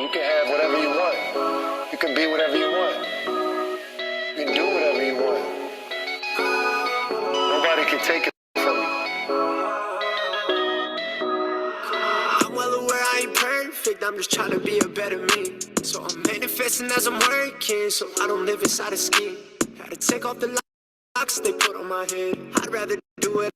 You can have whatever you want. You can be whatever you want. You can do whatever you want. Nobody can take it from you. I'm well aware I ain't perfect, I'm just trying to be a better me. So I'm manifesting as I'm working, so I don't live inside a scheme. Had to take off the locks they put on my head. I'd rather do it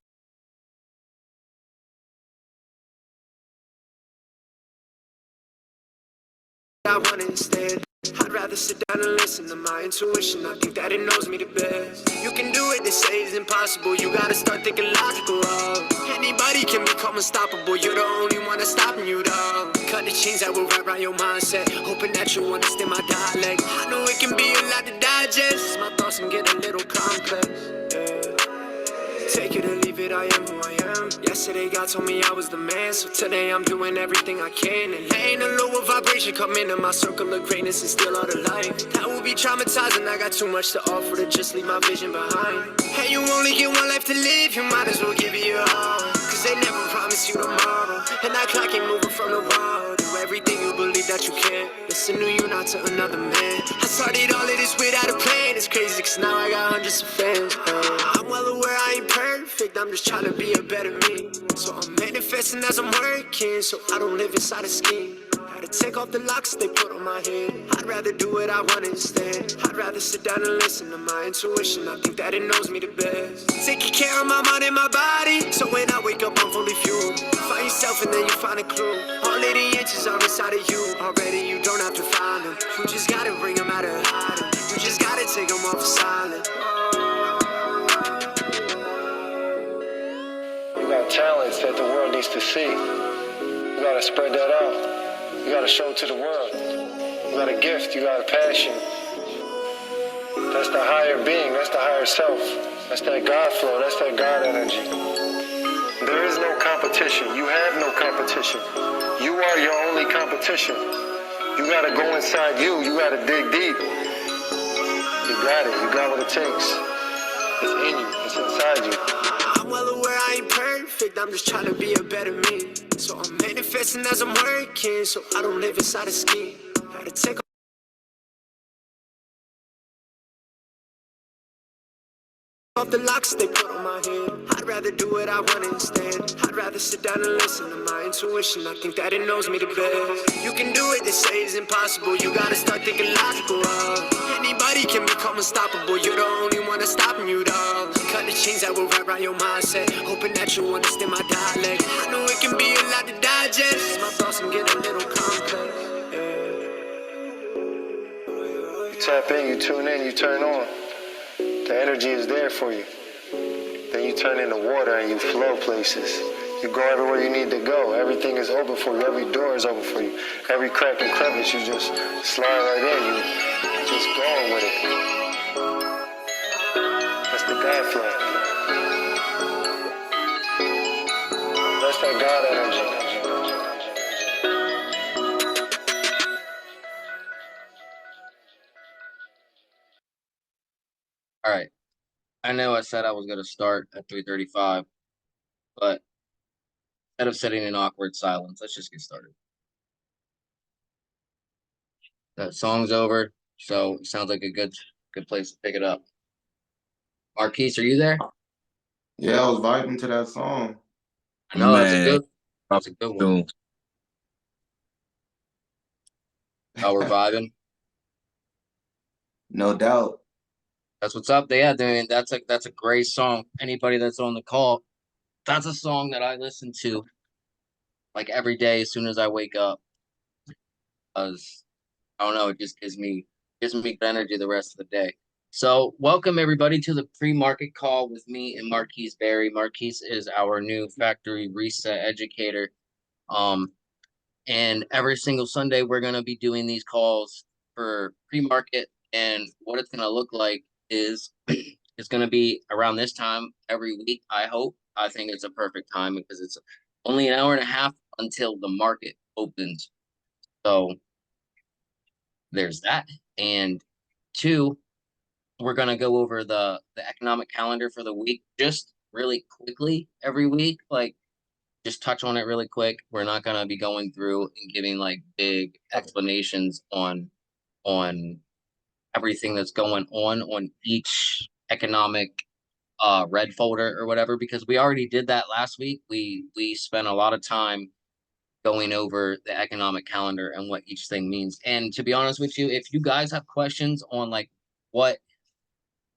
I want instead. I'd rather sit down and listen to my intuition. I think that it knows me the best. You can do it, they say it's impossible. You gotta start thinking logical. Anybody can become unstoppable. You're the only one that's stopping you, dog. Cut the chains that will wrap around your mindset. Hoping that you understand my dialect. I know it can be a lot to digest. My thoughts can get a little complex. Take it or leave it, I am who I am. Yesterday God told me I was the man, so today I'm doing everything I can. And ain't a lower vibration come into my circle of greatness and steal all the life. That would be traumatizing, I got too much to offer to just leave my vision behind. Hey, you only get one life to live, you might as well give it your all. Cause they never promise you tomorrow, and that clock ain't moving from the wall. Do everything you believe that you can. Listen to you, not to another man. I started all of this without a plan. It's crazy cause now I got hundreds of fans. I'm well aware I ain't perfect, I'm just trying to be a better me. So I'm manifesting as I'm working, so I don't live inside a scheme. Had to take off the locks they put on my head. I'd rather do what I want instead. I'd rather sit down and listen to my intuition. I think that it knows me the best. Taking care of my mind and my body, so when I wake up I'm fully fueled. Find yourself and then you find a clue. All of the answers are inside of you. Already you don't have to find them. You just gotta bring them out of hiding. You just gotta take them off silent. You got talents that the world needs to see. You gotta spread that out. You gotta show it to the world. You got a gift, you got a passion. That's the higher being, that's the higher self. That's that God flow, that's that God energy. There is no competition. You have no competition. You are your only competition. You gotta go inside you. You gotta dig deep. You got it. You got what it takes. It's in you. It's inside you. I'm well aware I ain't perfect, I'm just trying to be a better me. So I'm manifesting as I'm working, so I don't live inside a scheme. Had to take off the locks they put on my head. I'd rather do what I want instead. I'd rather sit down and listen to my intuition. I think that it knows me the best. You can do it, they say it's impossible. You gotta start thinking logical. Anybody can become unstoppable. You're the only one that's stopping you, dog. Cut the chains that will wrap around your mindset. Hoping that you understand my dialect. I know it can be a lot to digest. My thoughts can get a little complex. You tap in, you tune in, you turn on. The energy is there for you. Then you turn into water and you flow places. You go everywhere you need to go. Everything is open for you. Every door is open for you. Every crack and crevice, you just slide right in. You just going with it. That's the God flow. That's that God energy. All right. I know I said I was going to start at 3:35, but instead of sitting in awkward silence, let's just get started. That song's over, so it sounds like a good place to pick it up. Marquise, are you there? Yeah, I was vibing to that song. I know that's a good one. Oh, we're vibing. No doubt. That's what's up. Yeah, I mean, that's a great song. Anybody that's on the call, that's a song that I listen to like every day as soon as I wake up. Because I don't know, it just gives me good energy the rest of the day. So welcome everybody to the pre-market call with me and Marquise Berry. Marquise is our new factory reset educator. And every single Sunday we're gonna be doing these calls for pre-market, and what it's gonna look like is it's gonna be around this time every week, I hope. I think it's a perfect time because it's only an hour and a half until the market opens. So there's that. And two, we're going to go over the economic calendar for the week just really quickly every week, like just touch on it really quick. We're not going to be going through and giving like big explanations on everything that's going on each economic red folder or whatever, because we already did that last week. We spent a lot of time going over the economic calendar and what each thing means. And to be honest with you, if you guys have questions on like what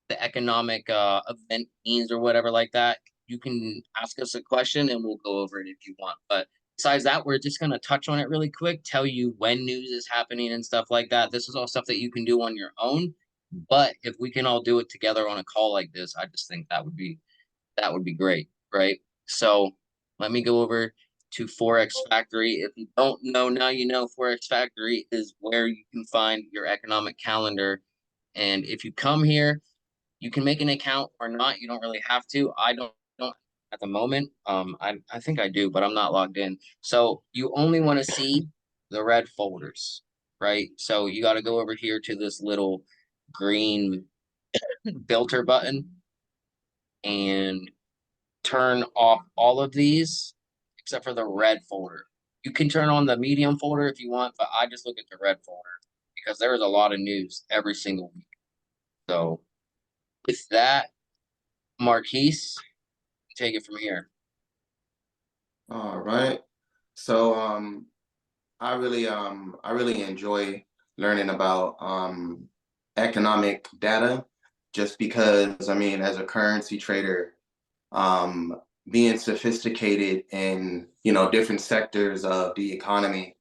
the economic event means or whatever like that, you can ask us a question and we'll go over it if you want. But besides that, we're just going to touch on it really quick, tell you when news is happening and stuff like that. This is all stuff that you can do on your own. But if we can all do it together on a call like this, I just think that would be great, right? So let me go over to Forex Factory. If you don't know, now you know. Forex Factory is where you can find your economic calendar. And if you come here, you can make an account or not. You don't really have to. I don't at the moment. I think I do, but I'm not logged in. So you only want to see the red folders, right? So you got to go over here to this little green filter button and turn off all of these except for the red folder. You can turn on the medium folder if you want, but I just look at the red folder because there is a lot of news every single week. So with that, Marquise, take it from here. All right. So I really enjoy learning about economic data just because I mean as a currency trader, being sophisticated in different sectors of the economy,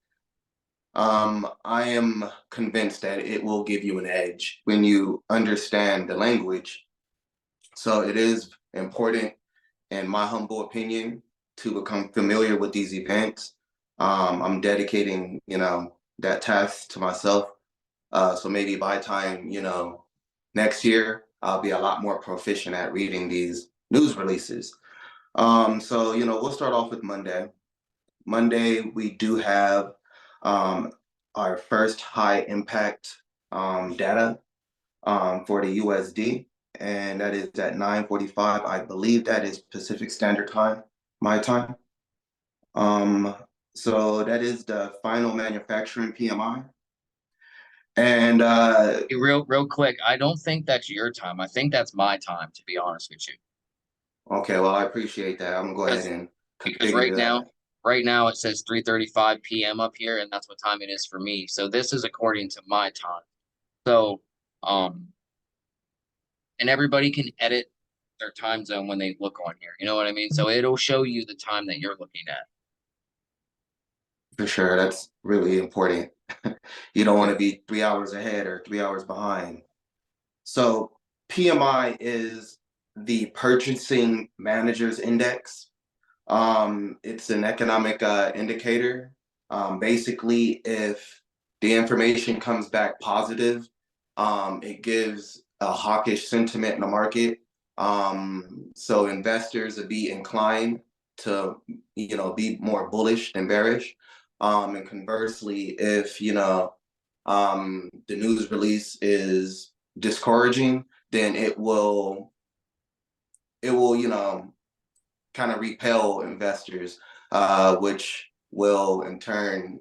I am convinced that it will give you an edge when you understand the language. So it is important, in my humble opinion, to become familiar with these events. I'm dedicating, that task to myself. So maybe by the time, next year, I'll be a lot more proficient at reading these news releases. So, we'll start off with Monday. Monday, we do have our first high impact data for the USD, and that is at 9:45. I believe that is Pacific Standard Time, my time. Um, so that is the final manufacturing PMI. And Real quick, I don't think that's your time. I think that's my time, to be honest with you. okay, well, I appreciate that. I'm gonna go ahead and Because configure that. right now it says 3:35 p.m. up here, and that's what time it is for me. So this is according to my time. So, and everybody can edit their time zone when they look on here. You know what I mean? So it'll show you the time that you're looking at. For sure, that's really important. You don't want Yeah. to be 3 hours ahead or 3 hours behind. So PMI is the Purchasing Managers Index. It's an economic indicator. Basically, if the information comes back positive, it gives a hawkish sentiment in the market. So investors would be inclined to, be more bullish than bearish. And conversely, if the news release is discouraging, then it will kind of repel investors, which will in turn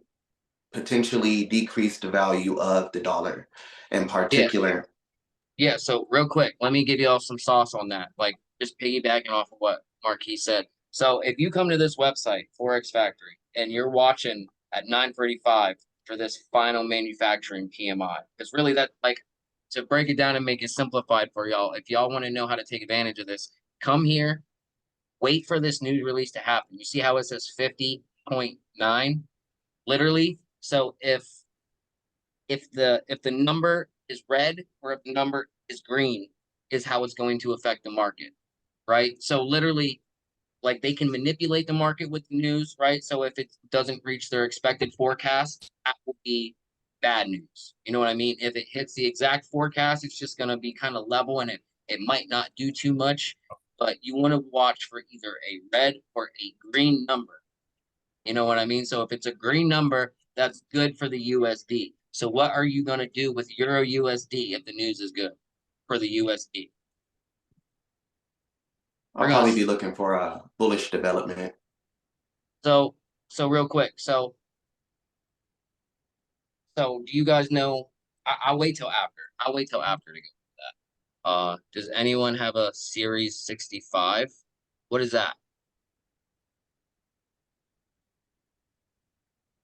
potentially decrease the value of the dollar in Yeah. particular. Yeah. So real quick, let me give you all some sauce on that. Like just piggybacking off of what Marquis said. So if you come to this website, Forex Factory, and you're watching at 9:35 for this final manufacturing PMI, because really that like to break it down and make it simplified for y'all, if y'all want to know how to take advantage of this, come here, wait for this news release to happen. You see how it says 50.9? Literally. So if the number is red or if the number is green is how it's going to affect the market, right? So literally, like they can manipulate the market with the news, right? So if it doesn't reach their expected forecast, that will be bad news. You know what I mean? If it hits the exact forecast, it's just going to be kind of level and it might not do too much, but you want to watch for either a red or a green number. You know what I mean? So if it's a green number, that's good for the USD. So what are you going to do with Euro USD if the news is good for the USD? I'll probably be looking for a bullish development. So real quick, so do you guys know? I'll wait till after. I'll wait till after to go with that. Does anyone have a Series 65? What is that?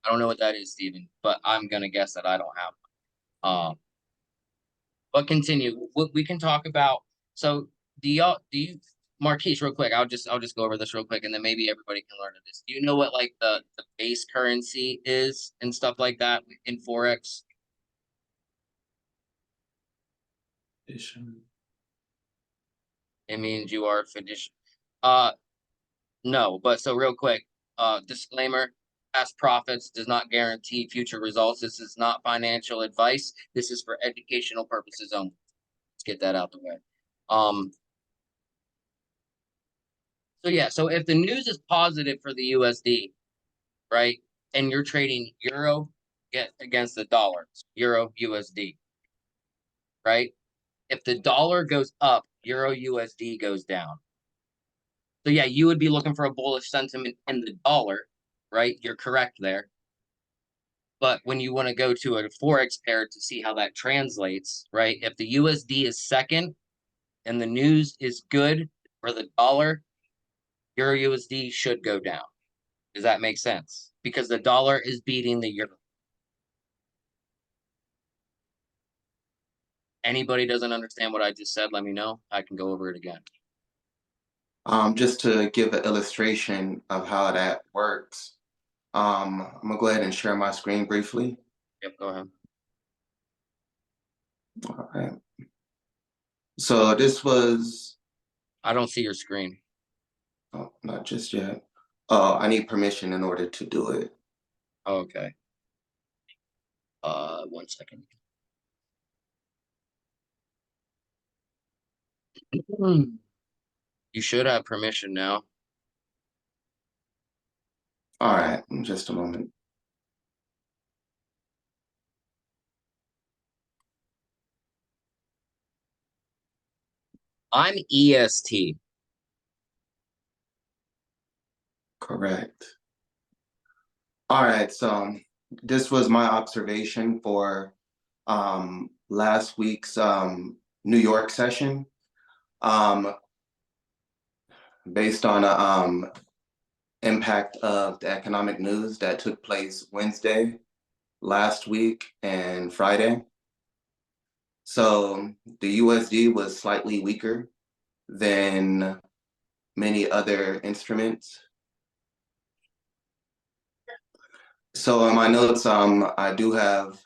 I don't know what that is, Steven, but I'm gonna guess that I don't have one. But continue. We can talk about. So do you Marquise, real quick? I'll just go over this real quick, and then maybe everybody can learn of this. Do you know what like the base currency is and stuff like that in Forex? It means you are fiduciary. Uh, no, but so real quick, disclaimer, past profits does not guarantee future results. This is not financial advice. This is for educational purposes only. Let's get that out the way. Um, so yeah, so if the news is positive for the USD, right, and you're trading euro get against the dollar, euro USD, right? If the dollar goes up, euro USD goes down. So yeah, you would be looking for a bullish sentiment in the dollar, right? You're correct there. But when you want to go to a Forex pair to see how that translates, right? If the USD is second and the news is good for the dollar, Euro USD should go down. Does that make sense? Because the dollar is beating the euro. Anybody doesn't understand what I just said, let me know. I can go over it again. Just to give an illustration of how that works, I'm gonna go ahead and share my screen briefly. Yep, go ahead. All right. So this was, I don't see your screen. oh, not just yet. Oh, I need permission in order to do it. Okay. 1 second. You should have permission now. All right, in just a moment. I'm EST. Correct. All right, so this was my observation for last week's New York session. Based on a impact of the economic news that took place Wednesday, last week, and Friday. So the USD was slightly weaker than many other instruments. So in my notes, I do have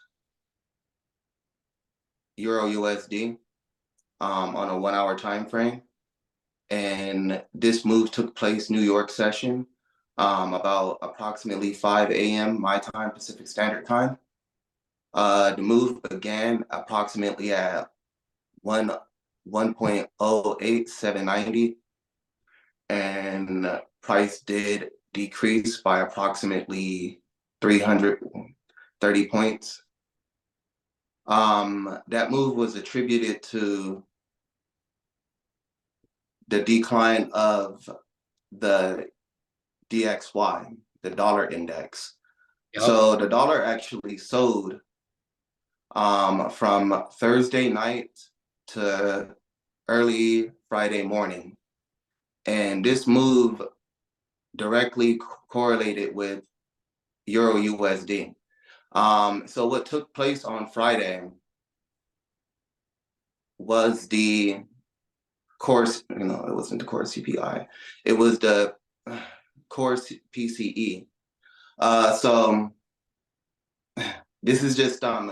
Euro USD on a 1 hour time frame. And this move took place New York session about approximately 5 a.m. my time, Pacific Standard Time. The move began approximately at 1.08790, and price did decrease by approximately 330 points. That move was attributed to the decline of the DXY, the dollar index. Yep. So the dollar actually sold from Thursday night to early Friday morning. And this move directly correlated with Euro USD. So what took place on Friday was the course, it wasn't the core CPI, it was the core PCE. So this is just an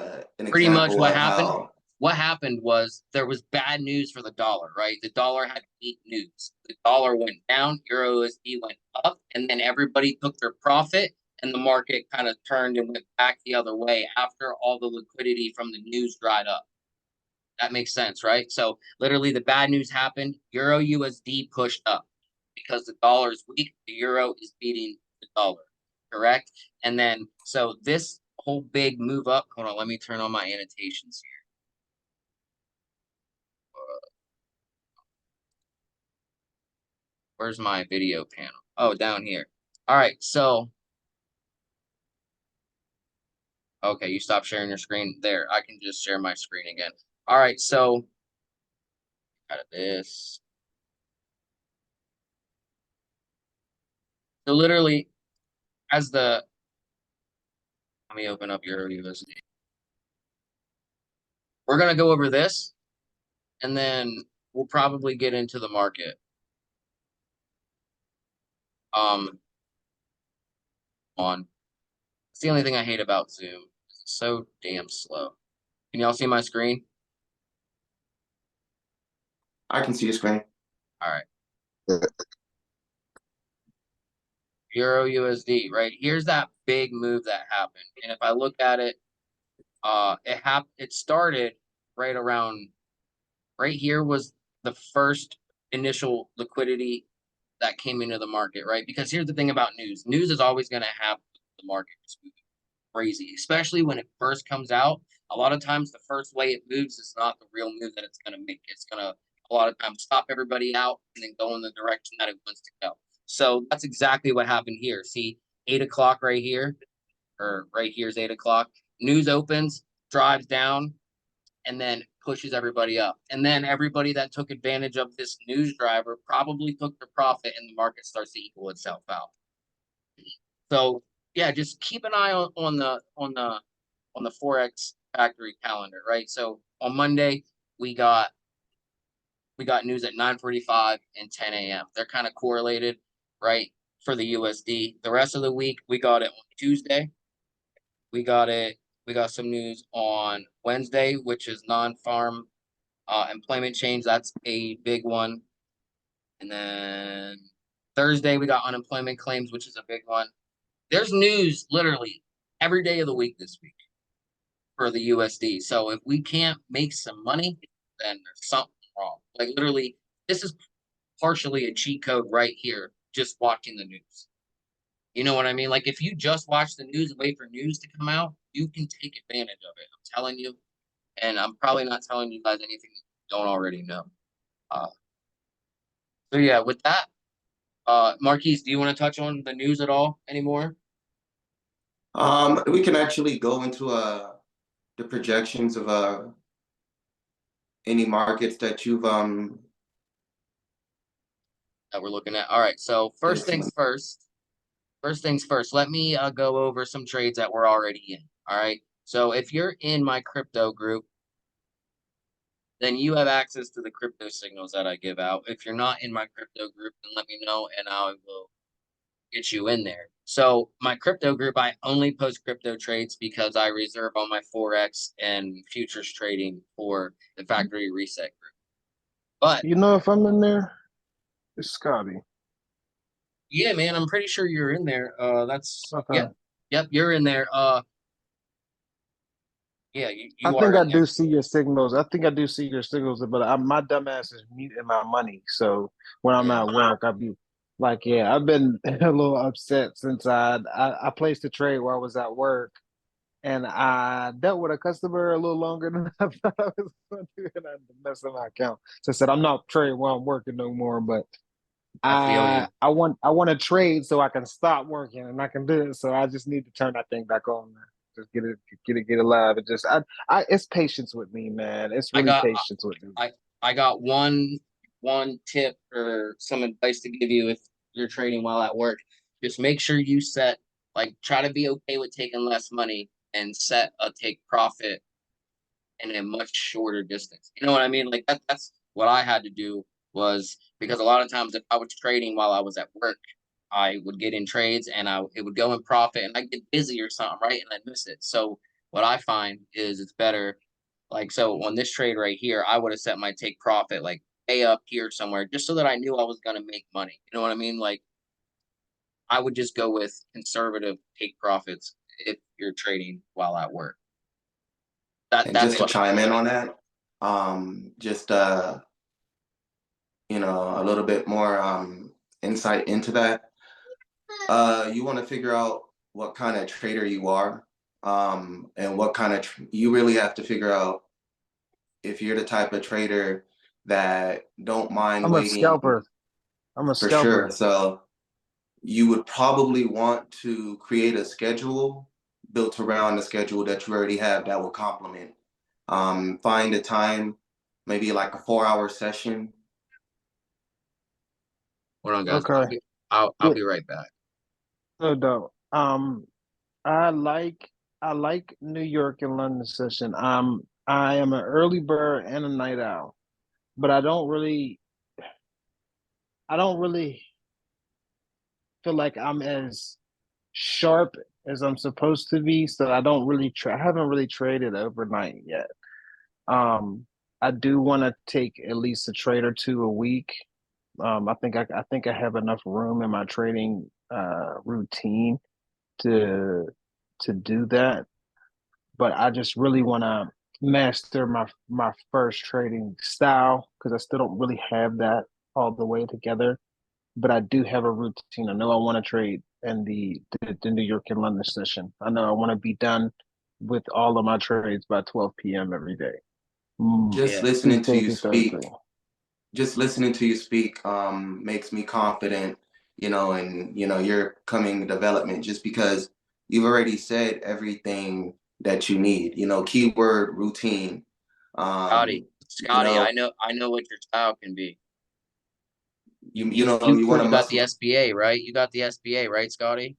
Pretty much example what of happened. how. What happened was there was bad news for the dollar, right? The dollar had weak news. The dollar went down, Euro USD went up, and then everybody took their profit, and the market kind of turned and went back the other way after all the liquidity from the news dried up. That makes sense, right? So literally the bad news happened, Euro USD pushed up because the dollar is weak, the euro is beating the dollar, correct? And then so this whole big move up, hold on, let me turn on my annotations here. Where's my video panel? Oh, down here. All right, so okay, you stop sharing your screen there. I can just share my screen again. All right, so out of this. So literally, as the let me open up your USD. We're gonna go over this, and then we'll probably get into the market. On it's the only thing I hate about Zoom. It's so damn slow. Can y'all see my screen? I can see your screen. All right. Euro USD, right? Here's that big move that happened. And if I look at it, it started right around right here was the first initial liquidity that came into the market, right? Because here's the thing about news. News is always going to have the market just moving crazy, especially when it first comes out. A lot of times the first way it moves is not the real move that it's going to make. It's going to a lot of times stop everybody out and then go in the direction that it wants to go. So that's exactly what happened here. See, 8 o'clock right here, or right here's 8 o'clock. News opens, drives down, and then pushes everybody up. And then everybody that took advantage of this news driver probably took the profit and the market starts to equal itself out. So yeah, just keep an eye on the Forex factory calendar, right? So on Monday, we got news at 9:45 and 10 a.m. They're kind of correlated, right? For the USD. The rest of the week, we got it on Tuesday. We got it. We got some news on Wednesday, which is non-farm employment change. That's a big one. And then Thursday, we got unemployment claims, which is a big one. There's news literally every day of the week this week for the USD. So if we can't make some money, then there's something wrong. Like literally, this is partially a cheat code right here, just watching the news. You know what I mean? Like if you just watch the news and wait for news to come out, you can take advantage of it. I'm telling you. And I'm probably not telling you guys anything you don't already know. Uh, so yeah, with that, Marquise, do you want to touch on the news at all anymore? We can actually go into the projections of any markets that you've That we're looking at. All right. So first excellent. things first. First things first. Let me go over some trades that we're already in. All right. So if you're in my crypto group, then you have access to the crypto signals that I give out. If you're not in my crypto group, then let me know and I will get you in there. So my crypto group, I only post crypto trades because I reserve all my Forex and futures trading for the factory reset group. But You know if I'm in there? It's Scotty. yeah, man, I'm pretty sure you're in there. That's Okay. yep, you're in there. Yeah, I you think are I in there. do see your signals. I think I do see your signals, but my dumbass is muting my money. So when I'm Yeah, at work, I'll be like, yeah, I've been a little upset since I placed a trade while I was at work, and I dealt with a customer a little longer than I thought I was going to, and I had to mess up my account. So I said, I'm not trading while I'm working no more, but I feel I you. I want I want to trade so I can stop working and I can do it. So I just need to turn that thing back on, man. Just get it live. It just it's patience with me, man. It's I really got patience with me. I I got one tip or some advice to give you if you're trading while at work. Just make sure you set like try to be okay with taking less money and set a take profit in a much shorter distance. You know what I mean? Like that's what I had to do was because a lot of times if I was trading while I was at work, I would get in trades and it would go in profit and I get busy or something, right? And I'd miss it. So what I find is it's better like so on this trade right here, I would have set my take profit like way up here somewhere just so that I knew I was gonna make money. You know what I mean? Like I would just go with conservative take profits if you're trading while at work. And That's just to what chime in on that, just a little bit more insight into that. You want to figure out what kind of trader you are, and what kind of you really have to figure out if you're the type of trader that don't mind I'm a waiting scalper. I'm a for sure. scalper. So you would probably want to create a schedule built around the schedule that you already have that will complement. Find a time, maybe like a 4 hour session. Hold on, guys. Okay. I'll Yeah, be right back. no doubt. I like I like New York and London session. I am an early bird and a night owl, but I don't really feel like I'm as sharp as I'm supposed to be, so I don't really I haven't really traded overnight yet. Um, I do want to take at least a trade or two a week. I think I have enough room in my trading routine to do that, but I just really want to master my first trading style because I still don't really have that all the way together. But I do have a routine. I know I want to trade in the New York and London session. I know I want to be done with all of my trades by 12 p.m. every day. Just Yeah. listening to Tuesday you through Thursday. speak, just listening to you speak makes me confident, and your coming development just because you've already said everything that you need, keyword routine. Scotty, You Scotty, know, I know what your style can be. you want to You got the muscle. SBA, right? You got the SBA, right, Scotty?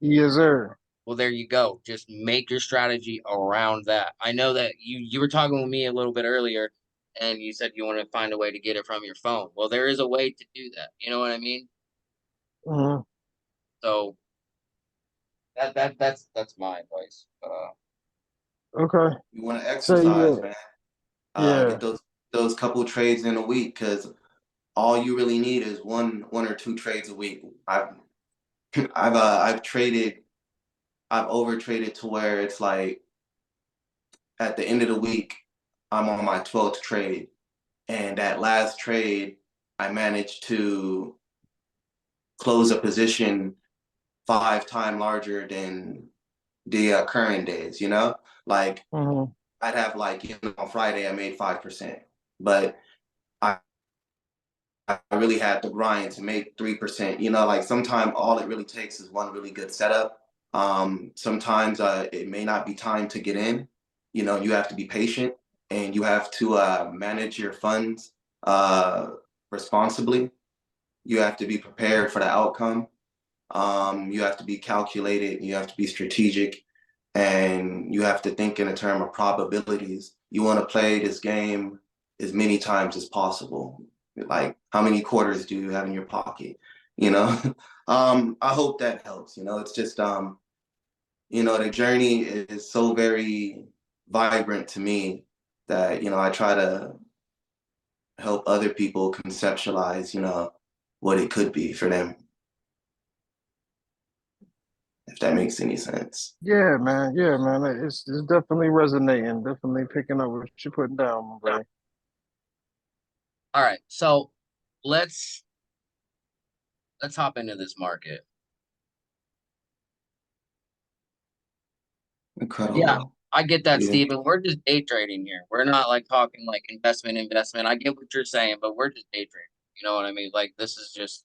Yes, sir. Well, there you go. Just make your strategy around that. I know that you were talking with me a little bit earlier, and you said you want to find a way to get it from your phone. Well, there is a way to do that. You know what I mean? Hmm. So that's my advice. Okay. You want to So exercise, man. yeah. Get those couple trades in a week because all you really need is one or two trades a week. I've traded, I've over traded to where it's like at the end of the week, I'm on my 12th trade. And that last trade, I managed to close a position 5 times larger than the current days, Like Hmm. I'd have like, on Friday, I made 5%, but I, I really had to grind to make 3%. Like sometimes all it really takes is one really good setup. Sometimes it may not be time to get in. You have to be patient and you have to manage your funds uh, responsibly. You have to be prepared for the outcome. You have to be calculated. You have to be strategic, and you have to think in a term of probabilities. You want to play this game as many times as possible. Like, how many quarters do you have in your pocket? You know, I hope that helps. It's just the journey is so very vibrant to me that I try to help other people conceptualize, what it could be for them, if that makes any sense. Yeah, man. Yeah, man. It's definitely resonating. Definitely picking up what you're putting down, my boy. All right, so let's let's hop into this market. Yeah, Incredible. I get that, Yeah. Steven. We're just day trading here. We're not like talking like investment. I get what you're saying, but we're just day trading. You know what I mean? Like this is just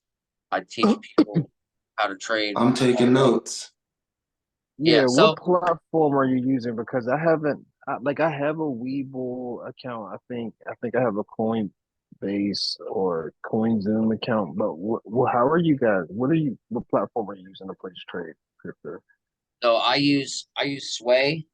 I teach people how to trade. I'm taking notes. Yeah, Yeah, what so platform are you using? Because I haven't, I have a Webull account. I think I have a Coinbase or CoinZoom account. But how are you guys? What platform are you using to place trade crypto? I use Sway.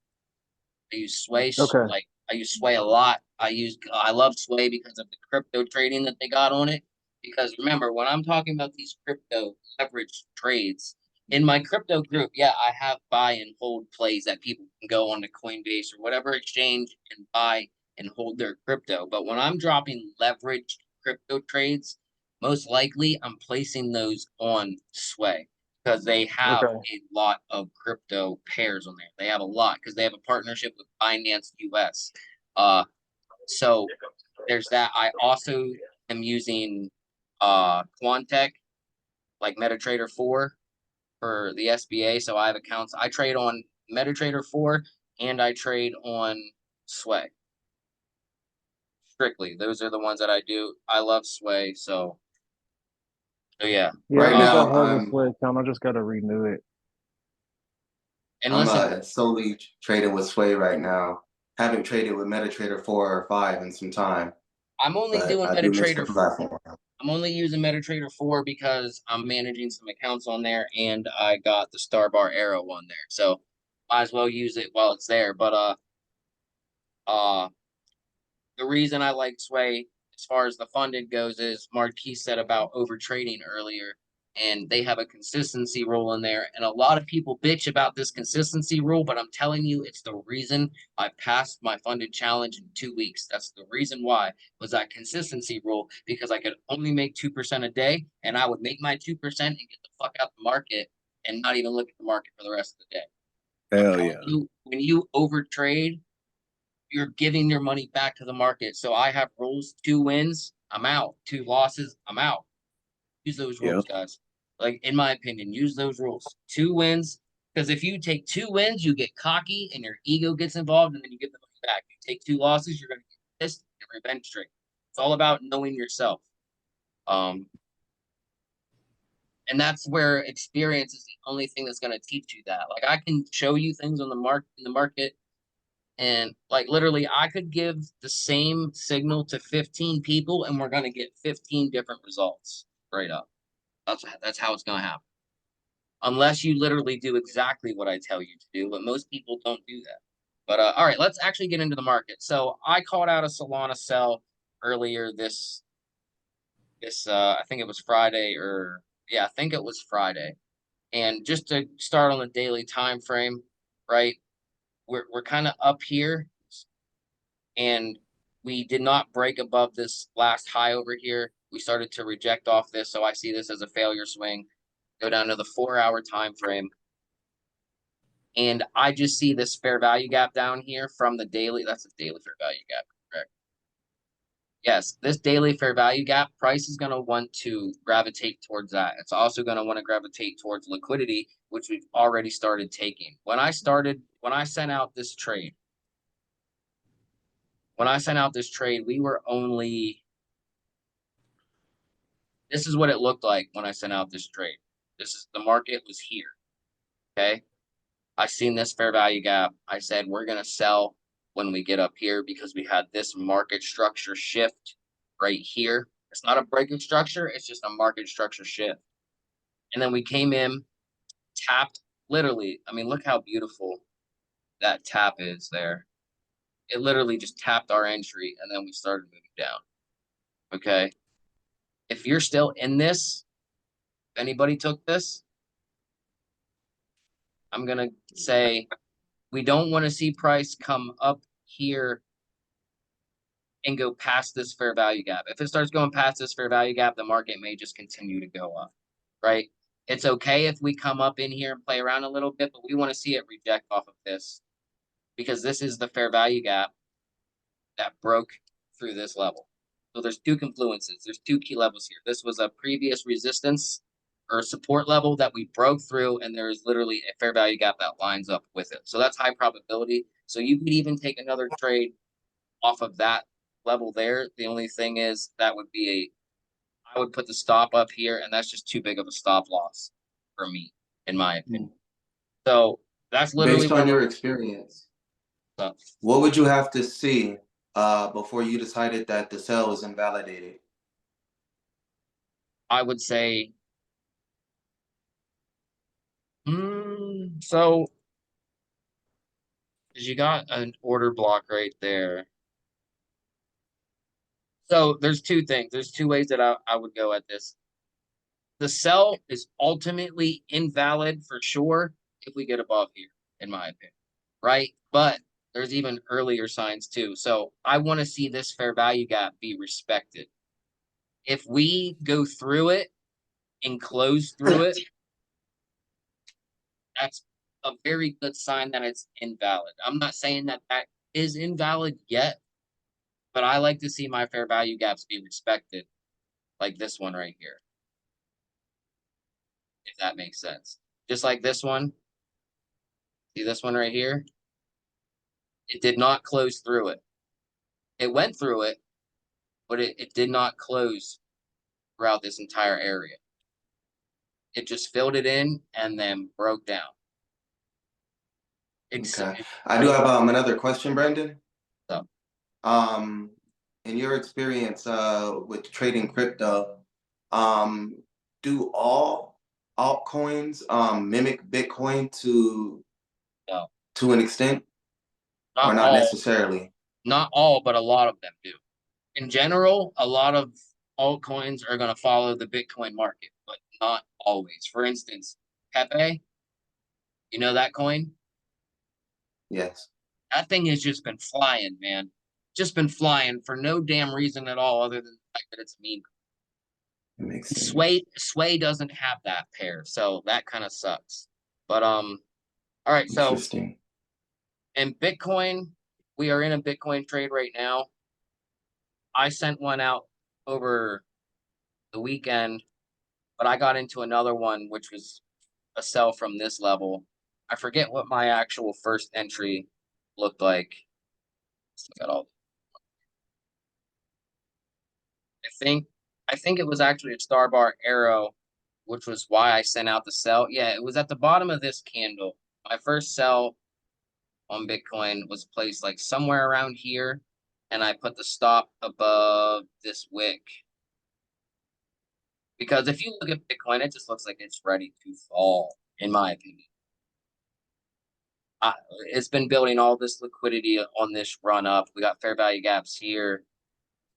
I use Sway Okay. like I use Sway a lot. I love Sway because of the crypto trading that they got on it. Because remember, when I'm talking about these crypto leverage trades in my crypto group, yeah, I have buy and hold plays that people can go on to Coinbase or whatever exchange and buy and hold their crypto. But when I'm dropping leveraged crypto trades, most likely I'm placing those on Sway because they have Okay. a lot of crypto pairs on there. They have a lot because they have a partnership with Binance US. So there's that. I also am using Quantech, like MetaTrader 4 for the SBA. So I have accounts. I trade on MetaTrader 4 and I trade on Sway. Strictly. Those are the ones that I do. I love Sway, so So yeah. Yeah, I Right think I now, have a Sway account. I just gotta renew it. And I'm listen, solely trading with Sway right now. Haven't traded with MetaTrader 4 or 5 in some time, I'm only but doing I do miss the MetaTrader. platform. I'm only using MetaTrader 4 because I'm managing some accounts on there and I got the Star Bar Arrow on there. So might as well use it while it's there. But uh the reason I like Sway as far as the funded goes is Marquis said about over trading earlier, and they have a consistency rule in there. And a lot of people bitch about this consistency rule, but I'm telling you, it's the reason I passed my funded challenge in 2 weeks. That's the reason why was that consistency rule, because I could only make 2% a day, and I would make my 2% and get the fuck out the market and not even look at the market for the rest of the day. I'm Hell telling yeah. you, when you overtrade, you're giving your money back to the market. So I have rules: 2 wins, I'm out; 2 losses, I'm out. Use those Yep. rules, guys. Like in my opinion, use those rules. 2 wins, because if you take 2 wins, you get cocky and your ego gets involved, and then you give the money back. You take 2 losses, you're gonna get pissed and revenge trick. It's all about knowing yourself. Um, and that's where experience is the only thing that's gonna teach you that. Like I can show you things on the market. And like literally, I could give the same signal to 15 people, and we're gonna get 15 different results straight up. That's how it's gonna happen. Unless you literally do exactly what I tell you to do, but most people don't do that. But all right, let's actually get into the market. So I called out a Solana sell earlier this I think it was Friday, or yeah, I think it was Friday. And just to start on the daily time frame, right? We're kind of up here, and we did not break above this last high over here. We started to reject off this, so I see this as a failure swing. Go down to the 4 hour time frame, and I just see this fair value gap down here from the daily. That's the daily fair value gap, correct? Yes, this daily fair value gap price is going to want to gravitate towards that. It's also going to want to gravitate towards liquidity, which we've already started taking. When I sent out this trade, we were only, this is what it looked like when I sent out this trade. The market was here. Okay. I seen this fair value gap. I said, we're going to sell when we get up here because we had this market structure shift right here. It's not a breaking structure. It's just a market structure shift. And then we came in, tapped literally. I mean, look how beautiful that tap is there. It literally just tapped our entry and then we started moving down. Okay. If you're still in this, if anybody took this, I'm going to say we don't want to see price come up here and go past this fair value gap. If it starts going past this fair value gap, the market may just continue to go up, right? It's okay if we come up in here and play around a little bit, but we want to see it reject off of this because this is the fair value gap that broke through this level. So there's two confluences. There's two key levels here. This was a previous resistance or support level that we broke through, and there is literally a fair value gap that lines up with it. So that's high probability. So you could even take another trade off of that level there. The only thing is that would be I would put the stop up here, and that's just too big of a stop loss for me, in my opinion. So that's literally Based where on your experience, we're. what would you have to see before you decided that the sell is invalidated? I would say, so you got an order block right there. So there's two things. There's two ways that I would go at this. The sell is ultimately invalid for sure if we get above here, in my opinion, right? But there's even earlier signs too. So I want to see this fair value gap be respected. If we go through it and close through it, that's a very good sign that it's invalid. I'm not saying that that is invalid yet, but I like to see my fair value gaps be respected, like this one right here, if that makes sense. Just like this one. See this one right here? It did not close through it. It went through it, but it did not close throughout this entire area. It just filled it in and then broke down. Okay. I do have another question, Brandon. So, Um, in your experience with trading crypto, um, do all altcoins mimic Bitcoin no, to an extent, or not not all, necessarily? not all, but a lot of them do. In general, a lot of altcoins are going to follow the Bitcoin market, but not always. For instance, Pepe, you know that coin? Yes, That thing has just been flying, man. Just been flying for no damn reason at all, other than the fact that it's a meme. it makes sense. Sway doesn't have that pair, so that kind of sucks. But all right. So Interesting. in Bitcoin, we are in a Bitcoin trade right now. I sent one out over the weekend, but I got into another one, which was a sell from this level. I forget what my actual first entry looked like. Got all. I think I think it was actually a star bar arrow, which was why I sent out the sell. Yeah, it was at the bottom of this candle. My first sell on Bitcoin was placed like somewhere around here, and I put the stop above this wick. Because if you look at Bitcoin, it just looks like it's ready to fall, in my opinion. Uh, it's been building all this liquidity on this run up. We got fair value gaps here.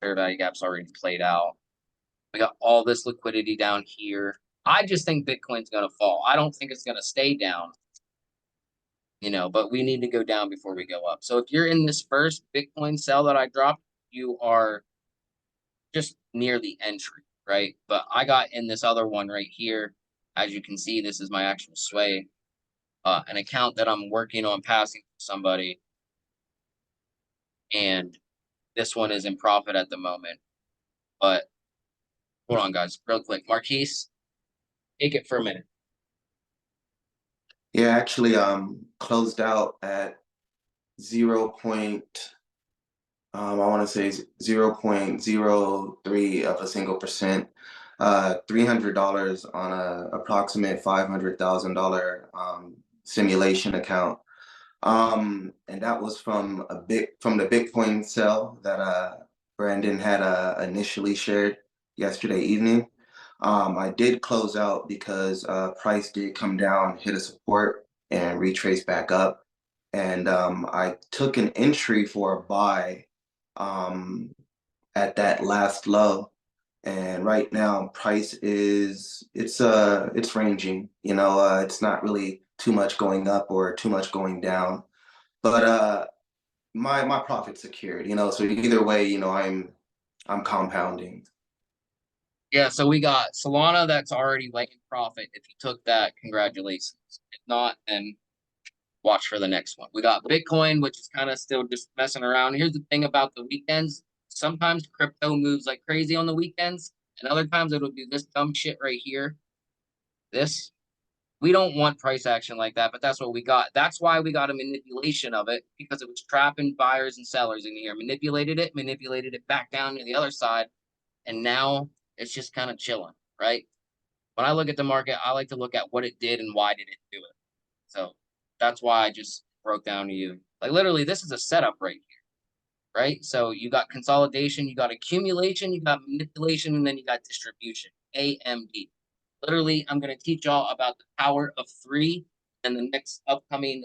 Fair value gaps already played out. We got all this liquidity down here. I just think Bitcoin's going to fall. I don't think it's going to stay down, but we need to go down before we go up. So if you're in this first Bitcoin sell that I dropped, you are just near the entry, right? But I got in this other one right here. As you can see, this is my actual sway, an account that I'm working on passing to somebody. And this one is in profit at the moment. But hold on, guys, real quick. Marquise, take it for a minute. Yeah, actually, closed out at 0. I want to say 0.03 of a single percent, $300 on a approximate $500,000 simulation account. And that was from the Bitcoin sell that Brandon had initially shared yesterday evening. I did close out because price did come down, hit a support, and retrace back up. And I took an entry for a buy at that last low. And right now, price it's ranging. It's not really too much going up or too much going down. But my profit secured. So either way, I'm compounding. Yeah, so we got Solana that's already like in profit. If you took that, congratulations. If not, then watch for the next one. We got Bitcoin, which is kind of still just messing around. Here's the thing about the weekends. Sometimes crypto moves like crazy on the weekends, and other times it'll do this dumb shit right here. This. We don't want price action like that, but that's what we got. That's why we got a manipulation of it, because it was trapping buyers and sellers in here. Manipulated it back down to the other side, and now it's just kind of chilling, right? When I look at the market, I like to look at what it did and why did it do it. So that's why I just broke down to you. Like literally, this is a setup right here, right? So you got consolidation, you got accumulation, you got manipulation, and then you got distribution. AMD. Literally, I'm going to teach y'all about the power of three in the next upcoming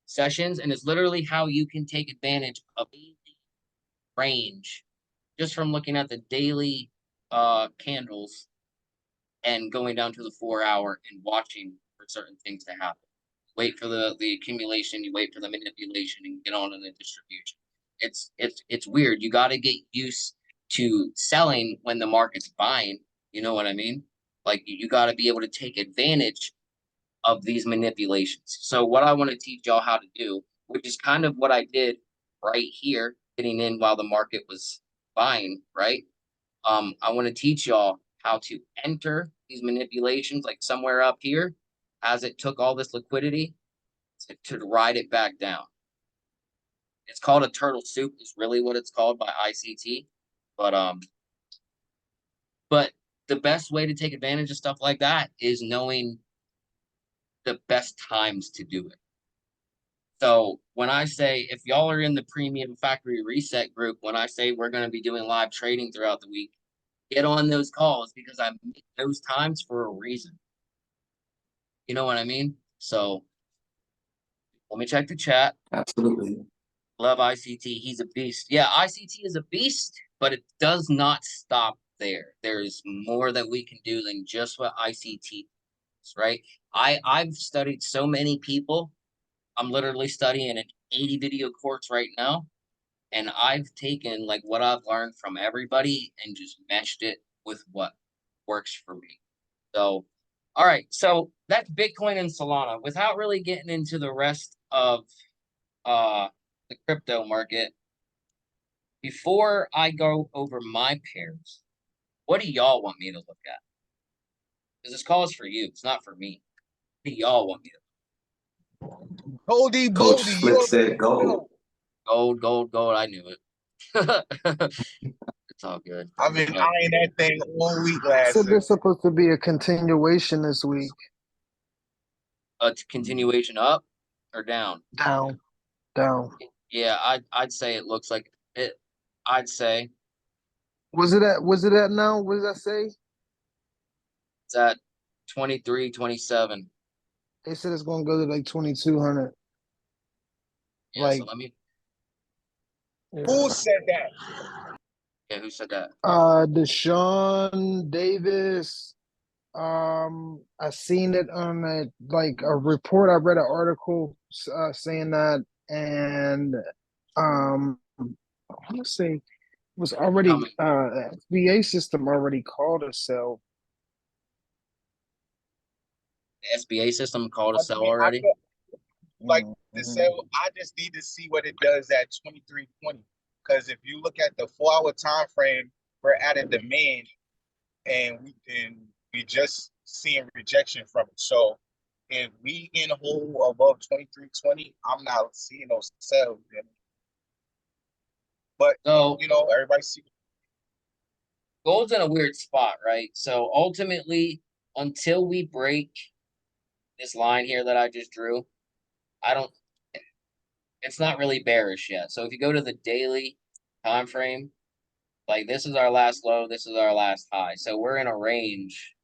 sessions, and it's literally how you can take advantage of range just from looking at the daily candles and going down to the 4 hour and watching for certain things to happen. Wait for the accumulation, you wait for the manipulation, and get on to the distribution. It's weird. You got to get used to selling when the market's buying. You know what I mean? Like you got to be able to take advantage of these manipulations. So what I want to teach y'all how to do, which is kind of what I did right here, getting in while the market was buying, right? I want to teach y'all how to enter these manipulations, like somewhere up here, as it took all this liquidity to ride it back down. It's called a turtle soup, is really what it's called by ICT. But the best way to take advantage of stuff like that is knowing the best times to do it. So when I say, if y'all are in the premium factory reset group, when I say we're going to be doing live trading throughout the week, get on those calls because I make those times for a reason. You know what I mean? So let me check the chat. Absolutely. Love ICT. He's a beast. Yeah, ICT is a beast, but it does not stop there. There's more that we can do than just what ICT is, right? I've studied so many people. I'm literally studying an 80 video course right now. And I've taken like what I've learned from everybody and just meshed it with what works for me. So, all right. So that's Bitcoin and Solana. Without really getting into the rest of the crypto market, before I go over my pairs, what do y'all want me to look at? Because this call is for you. It's not for me. What do y'all want me to? Goldie Coach Bodie, you Slick already said gold. know. Gold, gold, gold. I knew it. It's all good. I've been But eyeing that thing all week So last. there's supposed to be a continuation this week. a continuation up or down? Down, down. Yeah, I'd say it looks like it. I'd say Was it at now? What did I say? it's at 23, 27. They said it's gonna go to like 2,200. Yeah, so Like, let me. Who yeah. said that? Yeah, who said that? Deshaun Davis. I seen it on a report. I read an article saying that, and I want to say it was already Coming. FBA system already called a sell. The SBA system called a I sell mean, I already. feel like the Mhm. sell. I just need to see what it does at 23.20. Because if you look at the 4 hour time frame, we're at a demand, and we just seeing rejection from it. So if we in hold above 23.20, I'm not seeing those sell. But So everybody see. gold's in a weird spot, right? So ultimately, until we break this line here that I just drew, I don't. It's not really bearish yet. So if you go to the daily time frame, like this is our last low, this is our last high. So we're in a range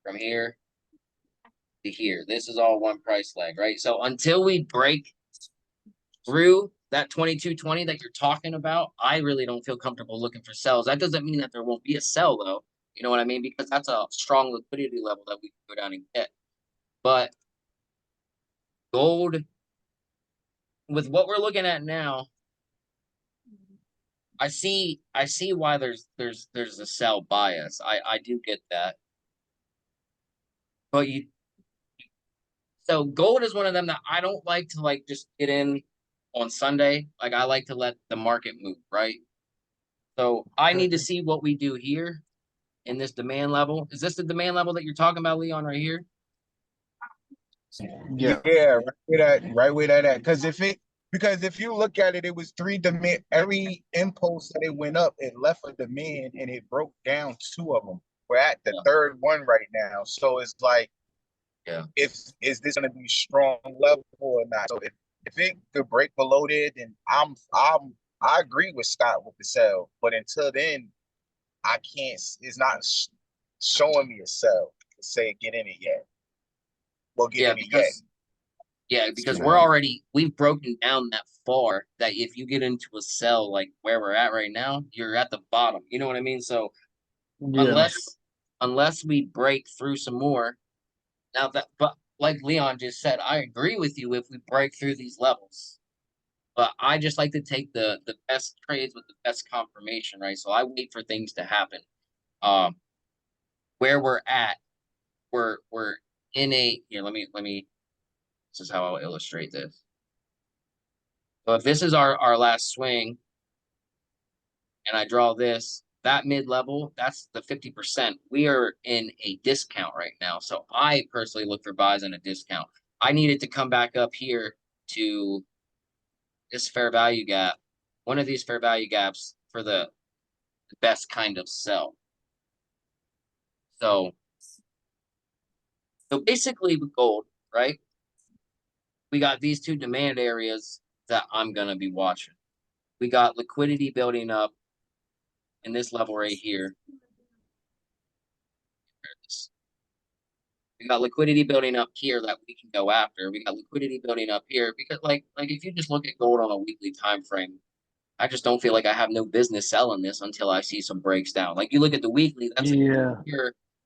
from here to here. This is all one price leg, right? So until we break through that 22.20 that you're talking about, I really don't feel comfortable looking for sells. That doesn't mean that there won't be a sell though. You know what I mean? Because that's a strong liquidity level that we can go down and get. But gold, with what we're looking at now, I see why there's a sell bias. I do get that. But so gold is one of them that I don't like to like just get in on Sunday. Like I like to let the market move, right? So I need to see what we do here in this demand level. Is this the demand level that you're talking about, Leon, right here? Yeah. Yeah, right where that at. Because if you look at it, it was three demand. Every impulse that it went up, it left a demand and it broke down two of them. We're at the Yeah. third one right now, so it's like, Yeah. is this going to be strong level or not? So if it could break below there, then I agree with Scott with the sell. But until then, I can't. It's not showing me a sell to say get in it yet. We'll get Yeah, in it yet. because Yeah. we've broken down that far that if you get into a sell like where we're at right now, you're at the bottom. You know what I mean? So Yeah. unless we break through some more, now that but like Leon just said, I agree with you if we break through these levels. But I just like to take the best trades with the best confirmation, right? So I wait for things to happen. Um, where we're at, we're in a here. Let me. This is how I'll illustrate this. So if this is our last swing, and I draw this, that mid level, that's the 50%. We are in a discount right now. So I personally look for buys in a discount. I needed to come back up here to this fair value gap, one of these fair value gaps for the best kind of sell. So basically with gold, right? We got these two demand areas that I'm gonna be watching. We got liquidity building up in this level right here. We got liquidity building up here that we can go after. We got liquidity building up here because like if you just look at gold on a weekly time frame, I just don't feel like I have no business selling this until I see some breaks down. Like you look at the weekly, Yeah.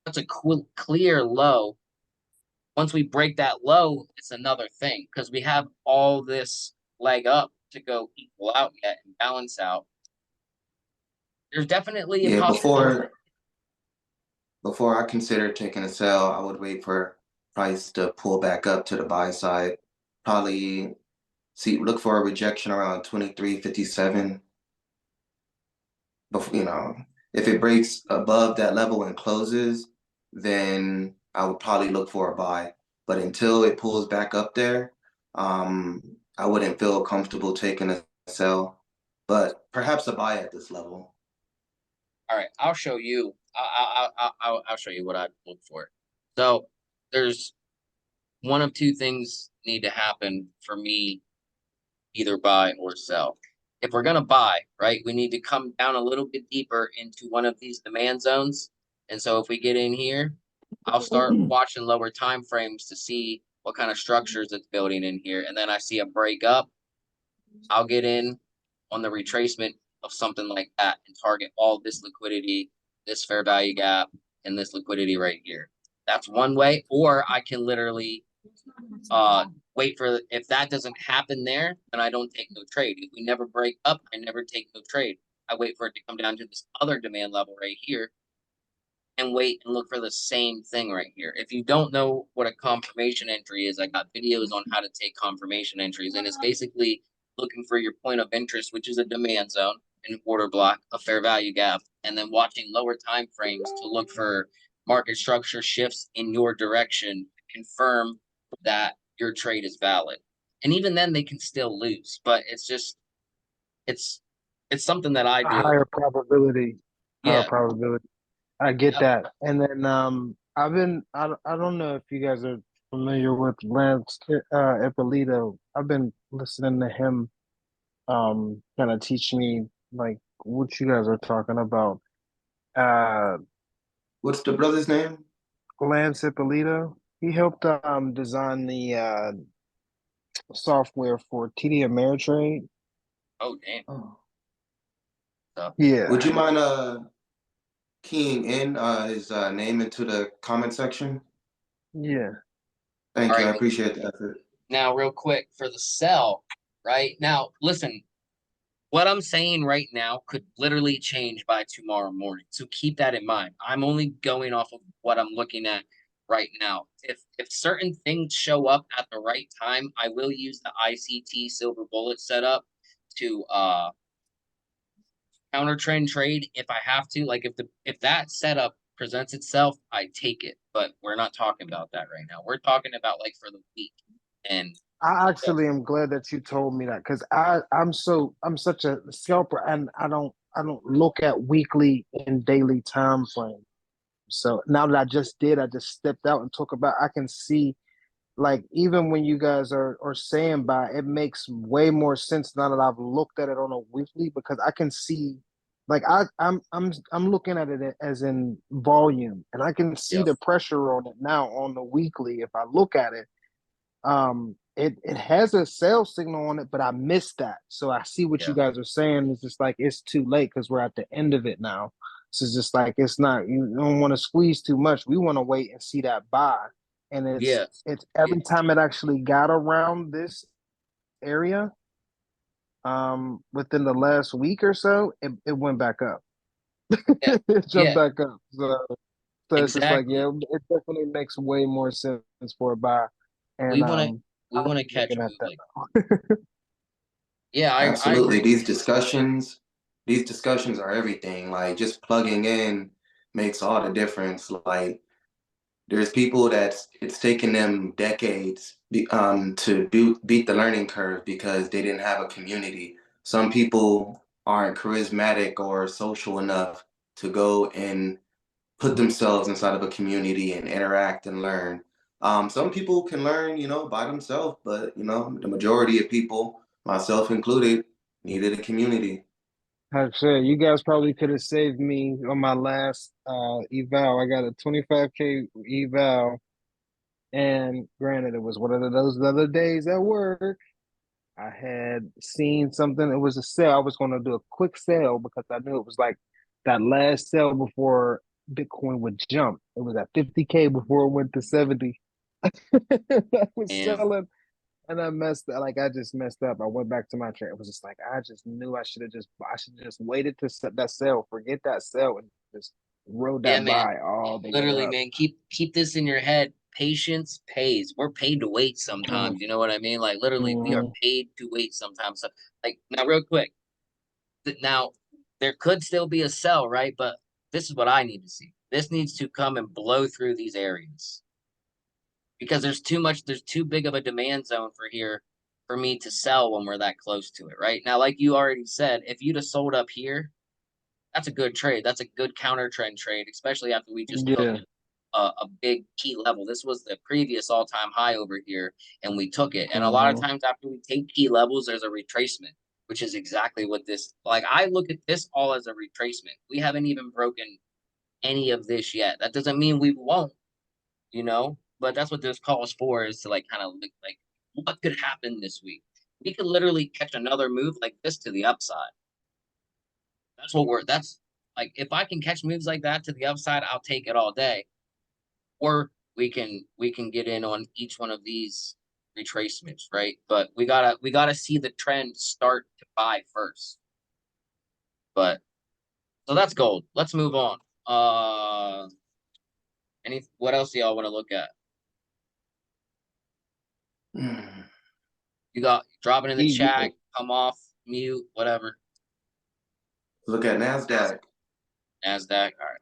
that's a clear low. Once we break that low, it's another thing because we have all this leg up to go equal out yet and balance out. There's definitely a Yeah, possibility. before I consider taking a sell, I would wait for price to pull back up to the buy side. Probably look for a rejection around 23.57. Before, if it breaks above that level and closes, then I would probably look for a buy. But until it pulls back up there, I wouldn't feel comfortable taking a sell. But perhaps a buy at this level. All right, I'll show you. I'll show you what I look for. So there's one of two things need to happen for me, either buy or sell. If we're gonna buy, right, we need to come down a little bit deeper into one of these demand zones. And so if we get in here, I'll start watching lower time frames to see what kind of structures it's building in here. And then I see a break up, I'll get in on the retracement of something like that and target all this liquidity, this fair value gap, and this liquidity right here. That's one way. Or I can literally wait for, if that doesn't happen there, then I don't take no trade. If we never break up, I never take no trade. I wait for it to come down to this other demand level right here and wait and look for the same thing right here. If you don't know what a confirmation entry is, I got videos on how to take confirmation entries, and it's basically looking for your point of interest, which is a demand zone, an order block, a fair value gap, and then watching lower time frames to look for market structure shifts in your direction to confirm that your trade is valid. And even then they can still lose, but it's it's something that I A do. higher probability. Higher Yeah. probability. I get Yep. that. And then I don't know if you guys are familiar with Lance Ippolito. I've been listening to him kind of teach me like what you guys are talking about. Uh What's the brother's name? Lance Ippolito. He helped design the software for TD Ameritrade. Oh damn. Oh. So Would Yeah. you mind keying in his name into the comment section? Yeah. all Thank you. I right. appreciate the effort. Now, real quick for the sell, right? Now, listen, what I'm saying right now could literally change by tomorrow morning. So keep that in mind. I'm only going off of what I'm looking at right now. If certain things show up at the right time, I will use the ICT silver bullet setup to counter trend trade if I have to. Like if that setup presents itself, I take it. But we're not talking about that right now. We're talking about like for the week. And I actually am glad that you told me that because I'm such a scalper and I don't look at weekly and daily time frame. So now that I just did, I just stepped out and talk about I can see like even when you guys are saying buy, it makes way more sense now that I've looked at it on a weekly because I can see like I'm looking at it as in volume and I can see yep, the pressure on it now on the weekly if I look at it it has a sales signal on it, but I missed that. So I see what you yeah, guys are saying. It's just like it's too late because we're at the end of it now. So it's just like it's not you don't want to squeeze too much. We want to wait and see that buy. And yeah, it's yeah, every time it actually got around this area, within the last week or so, it went back up. yeah, It jumped yeah, back up. So it's just like, exactly. yeah, it definitely makes way more sense for a buy. And We want to we I'm want to catch looking at move that like now. yeah, I Absolutely. agree. These discussions are everything. Like just plugging in makes all the difference. Like there's people that it's taken them decades to beat the learning curve because they didn't have a community. Some people aren't charismatic or social enough to go and put themselves inside of a community and interact and learn. Some people can learn, by themselves, but the majority of people, myself included, needed a community. Like I said, you guys probably could have saved me on my last eval. I got a 25K eval, and granted, it was one of those other days at work. I had seen something. It was a sale. I was going to do a quick sale because I knew it was like that last sale before Bitcoin would jump. It was at 50K before it went to 70. I was And selling, and I just messed up. I went back to my trade. It was just like I just knew I should just waited to set that sale, forget that sale, and just rode yeah, that man, buy all the way literally, up. man, keep this in your head. Patience pays. We're paid to wait Mm, sometimes. You know what I mean? Like literally, we are mhm. paid to wait sometimes. So, like now, real quick, now there could still be a sell, right? But this is what I need to see. This needs to come and blow through these areas because there's too much. There's too big of a demand zone for here for me to sell when we're that close to it, right? Now, like you already said, if you'd have sold up here, that's a good trade. That's a good counter trend trade, especially after we just took Yeah. a big key level. This was the previous all time high over here, and we took it. And a lot of Mhm. times after we take key levels, there's a retracement, which is exactly what this. Like I look at this all as a retracement. We haven't even broken any of this yet. That doesn't mean we won't, but that's what this calls for is to like kind of look like what could happen this week. We could literally catch another move like this to the upside. That's like if I can catch moves like that to the upside, I'll take it all day. Or we can get in on each one of these retracements, right? But we gotta see the trend start to buy first. But so that's gold. Let's move on. Any what else do y'all want to look at? Mm. You got drop it in the Yeah. chat, come off, mute, whatever. Look at NASDAQ. NASDAQ. All right.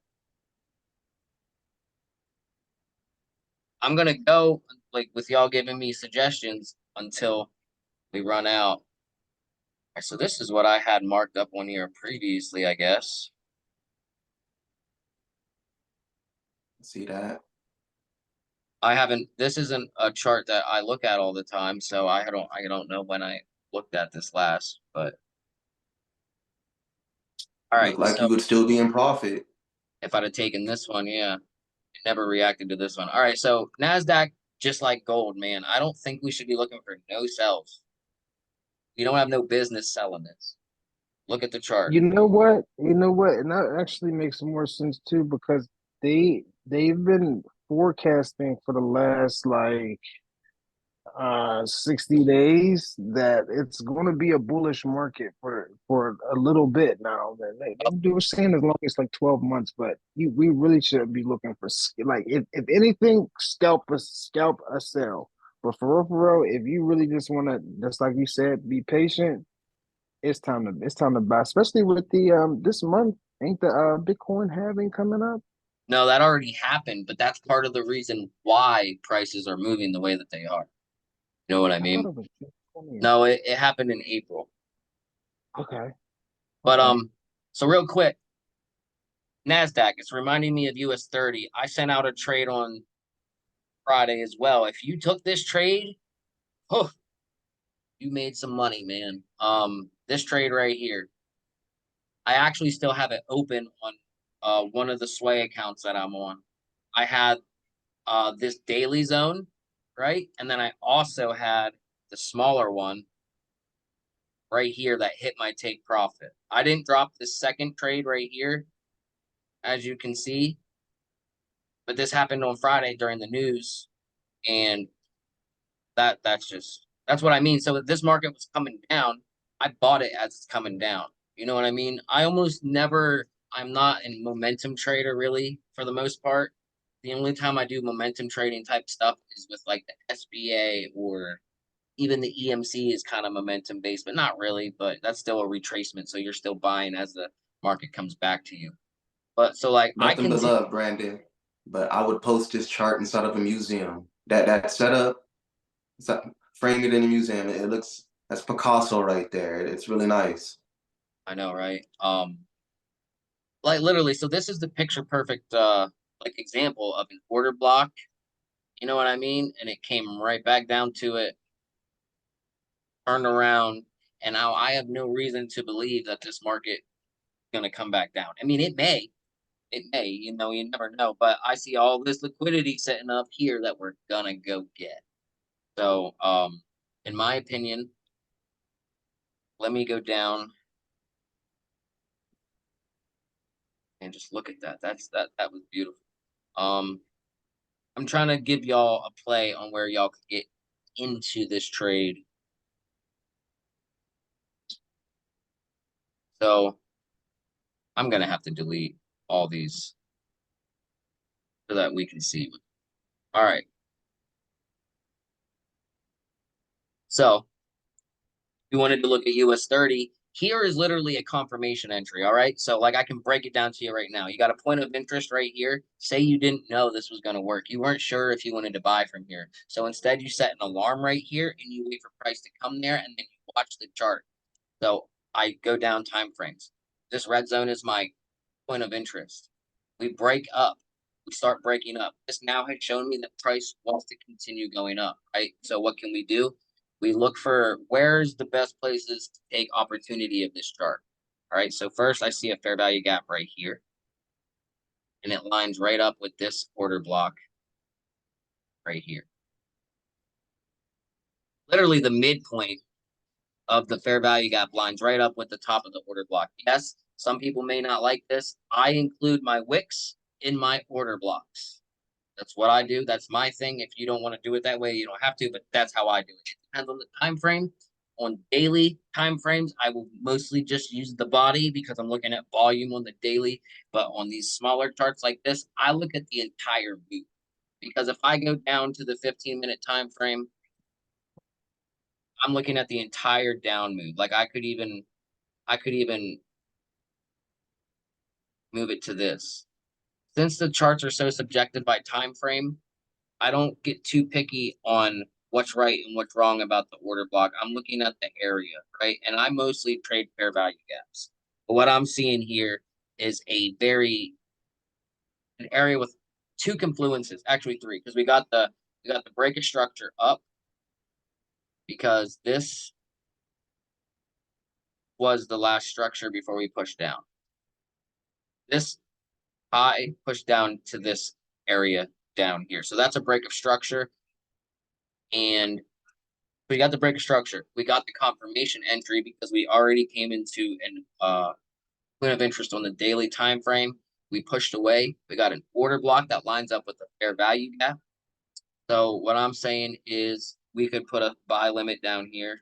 I'm gonna go like with y'all giving me suggestions until we run out. All right, so this is what I had marked up one year previously, I guess. See that? I haven't. This isn't a chart that I look at all the time, so I don't know when I looked at this last. But all right, Look like so you would still be in profit. if I'd have taken this one, yeah, it never reacted to this one. All right, so Nasdaq, just like gold, man. I don't think we should be looking for no sells. We don't have no business selling this. Look at the chart. You know what? You know what? And that actually makes more sense too because they've been forecasting for the last like 60 days that it's going to be a bullish market for a little bit now. They were saying as long as like 12 months, but we really should be looking for like if anything, scalp a sell. But for real, if you really just want to, just like you said, be patient, it's time to buy, especially with the this month. Ain't the Bitcoin halving coming up? No, that already happened, but that's part of the reason why prices are moving the way that they are. You know what I I thought mean? it was June 20th. No, it happened in April. Okay, But okay. so real quick, Nasdaq, it's reminding me of US 30. I sent out a trade on Friday as well. If you took this trade, oh, you made some money, man. This trade right here, I actually still have it open on one of the Sway accounts that I'm on. I had this daily zone, right? And then I also had the smaller one right here that hit my take profit. I didn't drop this second trade right here, as you can see, but this happened on Friday during the news, and that's what I mean. So if this market was coming down, I bought it as it's coming down. You know what I mean? I almost never. I'm not a momentum trader really for the most part. The only time I do momentum trading type stuff is with like the SBA or even the EMC is kind of momentum based, but not really. But that's still a retracement, so you're still buying as the market comes back to you. But so like I Nothing but continue. love, Brandon. But I would post this chart inside of a museum. That setup, frame it in a museum. It looks that's Picasso right there. It's really nice. I know, right? like literally, so this is the picture perfect like example of an order block. You know what I mean? And it came right back down to it, turned around, and now I have no reason to believe that this market is going to come back down. I mean, it may, you know, you never know, but I see all this liquidity sitting up here that we're gonna go get. So, in my opinion, let me go down and just look at that. That was beautiful. Um, I'm trying to give y'all a play on where y'all could get into this trade. So I'm gonna have to delete all these so that we can see. All right. So we wanted to look at US 30. Here is literally a confirmation entry. All right. So, like, I can break it down to you right now. You got a point of interest right here. Say you didn't know this was going to work. You weren't sure if you wanted to buy from here. So, instead, you set an alarm right here and you wait for price to come there and then you watch the chart. So, I go down time frames. This red zone is my point of interest. We break up. We start breaking up. This now has shown me that price wants to continue going up, right? So what can we do? We look for where's the best places to take opportunity of this chart. All right, so first I see a fair value gap right here. And it lines right up with this order block right here. Literally the midpoint of the fair value gap lines right up with the top of the order block. Yes, some people may not like this. I include my wicks in my order blocks. That's what I do. That's my thing. If you don't want to do it that way, you don't have to, but that's how I do it. It depends on the time frame. On daily time frames, I will mostly just use the body because I'm looking at volume on the daily. But on these smaller charts like this, I look at the entire move. Because if I go down to the 15-minute time frame, I'm looking at the entire down move. Like I could even move it to this. Since the charts are so subjective by time frame, I don't get too picky on what's right and what's wrong about the order block. I'm looking at the area, right? And I mostly trade fair value gaps. But what I'm seeing here is an area with two confluences, actually three, because we got the breakage structure up because this was the last structure before we pushed down. This high pushed down to this area down here. So that's a break of structure. And we got the break of structure. We got the confirmation entry because we already came into an point of interest on the daily time frame. We pushed away. We got an order block that lines up with the fair value gap. So what I'm saying is we could put a buy limit down here.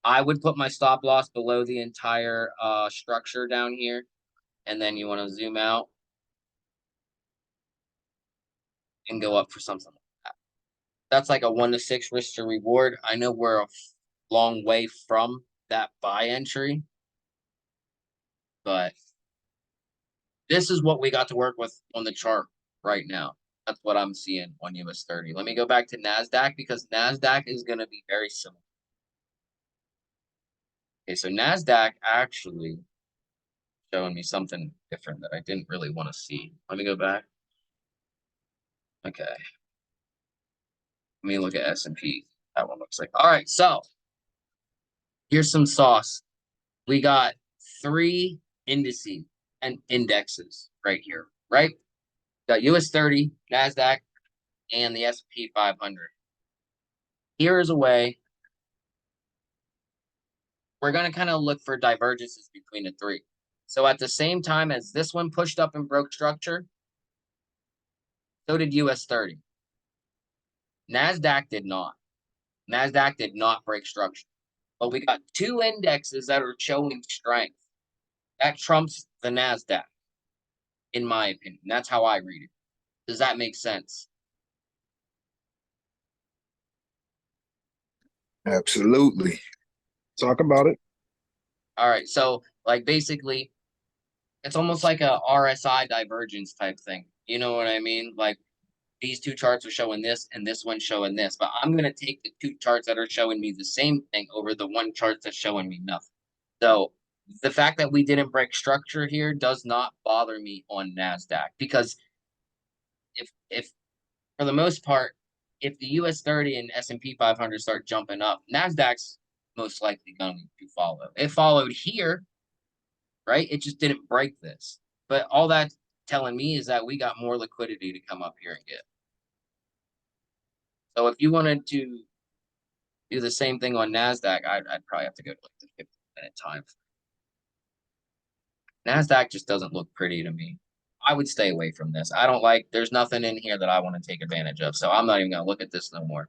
I would put my stop loss below the entire structure down here. And then you want to zoom out and go up for something like that. That's like a 1 to 6 risk to reward. I know we're a long way from that buy entry, but this is what we got to work with on the chart right now. That's what I'm seeing on US 30. Let me go back to NASDAQ because NASDAQ is going to be very similar. Okay, so NASDAQ actually showing me something different that I didn't really want to see. Let me go back. Okay. Let me look at S&P. That one looks like. All right, so here's some sauce. We got 3 indices and indexes right here, right? Got US 30, NASDAQ, and the S&P 500. Here is a way we're going to kind of look for divergences between the 3. So at the same time as this one pushed up and broke structure, so did US 30. NASDAQ did not. NASDAQ did not break structure. But we got 2 indexes that are showing strength. That trumps the NASDAQ, in my opinion. That's how I read it. Does that make sense? Absolutely. Talk about it. All right. So, like, basically, it's almost like a RSI divergence type thing. You know what I mean? Like, these 2 charts are showing this and this one's showing this, but I'm going to take the 2 charts that are showing me the same thing over the 1 chart that's showing me nothing. So the fact that we didn't break structure here does not bother me on NASDAQ, because if for the most part, if the US 30 and S&P 500 start jumping up, NASDAQ's most likely going to follow. It followed here, right? It just didn't break this. But all that's telling me is that we got more liquidity to come up here and get. So if you wanted to do the same thing on NASDAQ, I'd probably have to go to like the 15-minute time. NASDAQ just doesn't look pretty to me. I would stay away from this. I don't like, there's nothing in here that I want to take advantage of. So I'm not even going to look at this no more.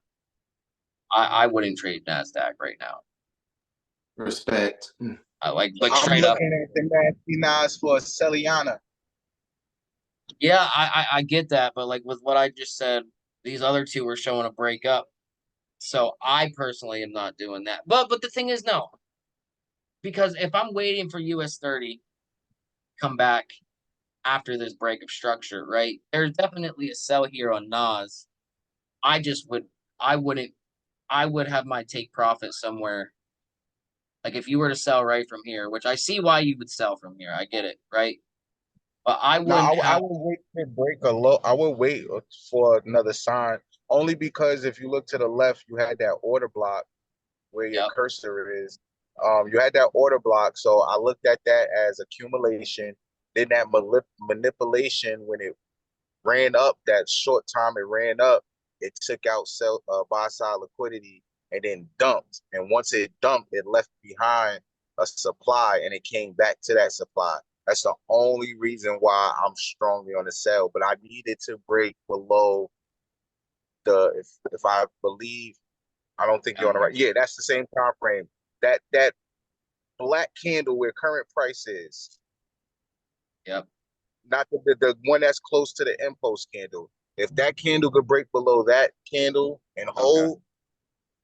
I wouldn't trade NASDAQ right now. Respect. I like I'm straight up. looking at the nasty Nas for Celiana. Yeah, I get that. But like with what I just said, these other two were showing a breakup. So I personally am not doing that. But the thing is, no. Because if I'm waiting for US 30 come back after this break of structure, right? There's definitely a sell here on Nas. I just would, I wouldn't, I would have my take profit somewhere. Like if you were to sell right from here, which I see why you would sell from here, I get it, right? But I No, wouldn't I have. would wait to break a low. I would wait for another sign, only because if you look to the left, you had that order block where your Yep. cursor is. You had that order block, so I looked at that as accumulation. Then that manipulation when it ran up, that short time it ran up, it took out buy side liquidity and then dumped. And once it dumped, it left behind a supply and it came back to that supply. That's the only reason why I'm strongly on the sell. But I needed to break below if I believe, I don't think you're on the right. Yeah, that's the same time frame. That black candle where current price is, Yep. not the one that's close to the impulse candle. If that candle could break below that candle and hold, Okay.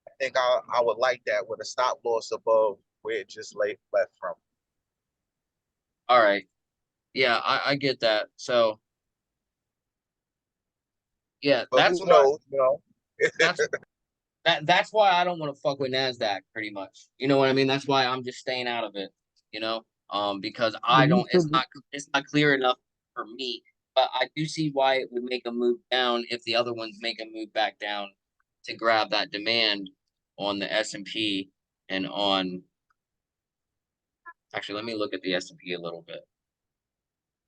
I think I would like that with a stop loss above where it just left from. All right. Yeah, I get that. So yeah, But who knows, you know? that's that's why I don't want to fuck with NASDAQ pretty much. You know what I mean? That's why I'm just staying out of it, you know? Because I But you don't, said it's not clear enough for me. But I do see why it would make a move down if the other ones make a move back down to grab that demand on the S&P and on, actually let me look at the S&P a little bit.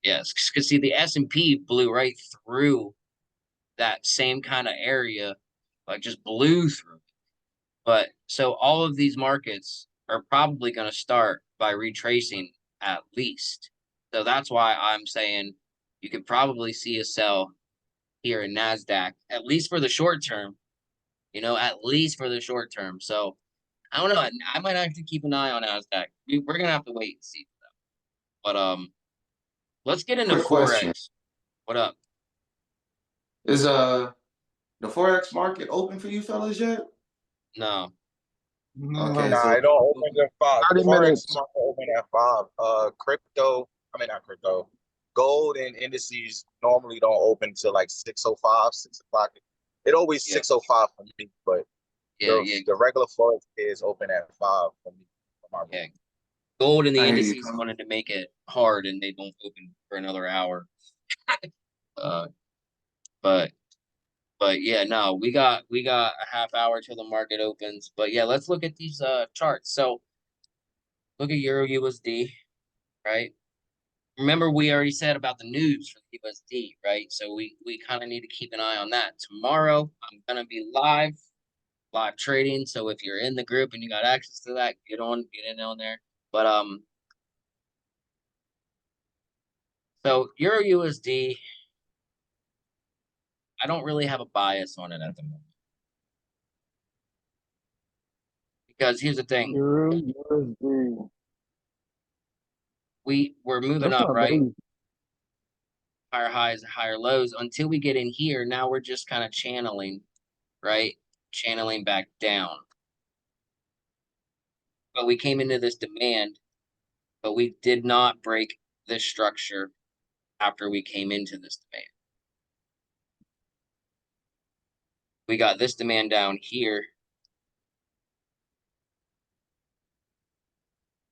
Yes, because see the S&P blew right through that same kind of area, like just blew through. But so all of these markets are probably going to start by retracing at least. So that's why I'm saying you could probably see a sell here in NASDAQ, at least for the short term, at least for the short term. So I don't know. I might have to keep an eye on NASDAQ. We're going to have to wait and see. But let's get into Quick question. Forex. What up? Is the Forex market open for you fellas yet? No. Okay, no, Nah, so it don't open at 5. The 30 Forex minutes. market open at 5. Not crypto. Gold and indices normally don't open till like 6:05, 6 o'clock. It always Yeah. 6:05 for me, but Yeah. Yeah. the regular Forex is open at 5 for me. For my Yeah. Gold and the I hear you. indices wanted to make it hard, and they don't open for another hour. Uh, but yeah, no, we got a half hour till the market opens. But yeah, let's look at these charts. So look at Euro USD, right? Remember we already said about the news for the USD, right? So we kind of need to keep an eye on that. Tomorrow I'm gonna be live trading. So if you're in the group and you got access to that, get in on there. But so Euro USD, I don't really have a bias on it at the moment. Because here's the thing, Euro USD. we're moving That's up, not right? bad. Higher highs, higher lows until we get in here. Now we're just kind of channeling, right? Channeling back down. But we came into this demand, but we did not break this structure after we came into this demand. We got this demand down here.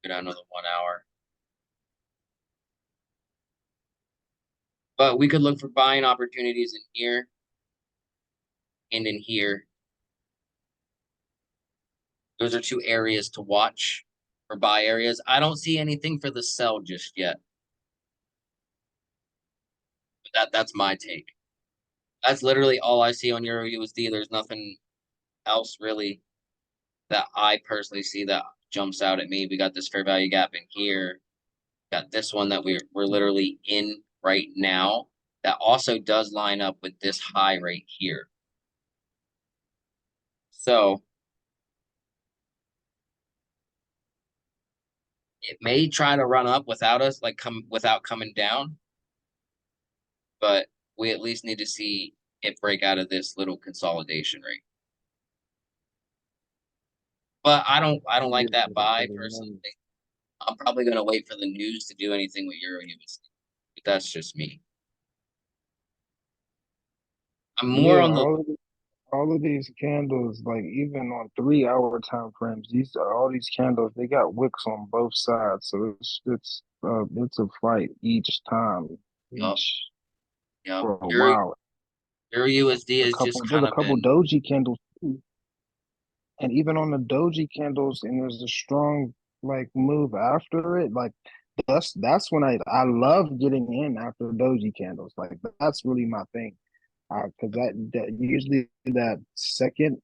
Go down to the 1 hour. But we could look for buying opportunities in here and in here. Those are two areas to watch for buy areas. I don't see anything for the sell just yet. That's my take. That's literally all I see on Euro USD. There's nothing else really that I personally see that jumps out at me. We got this fair value gap in here. Got this one that we're literally in right now. That also does line up with this high right here. So it may try to run up without us, like without coming down. But we at least need to see it break out of this little consolidation rate. But I don't like that buy personally. I'm probably gonna wait for the news to do anything with Euro USD. But that's just me. I'm more Yeah, on the all of these candles, like even on 3 hour time frames, these are all these candles. They got wicks on both sides, so it's a fight each time, yup, each yup. for a while. Euro USD has just There's kind a of couple been doji candles too, and even on the doji candles, and there's a strong like move after it. Like that's when I love getting in after doji candles. Like that's really my thing. Because that usually that second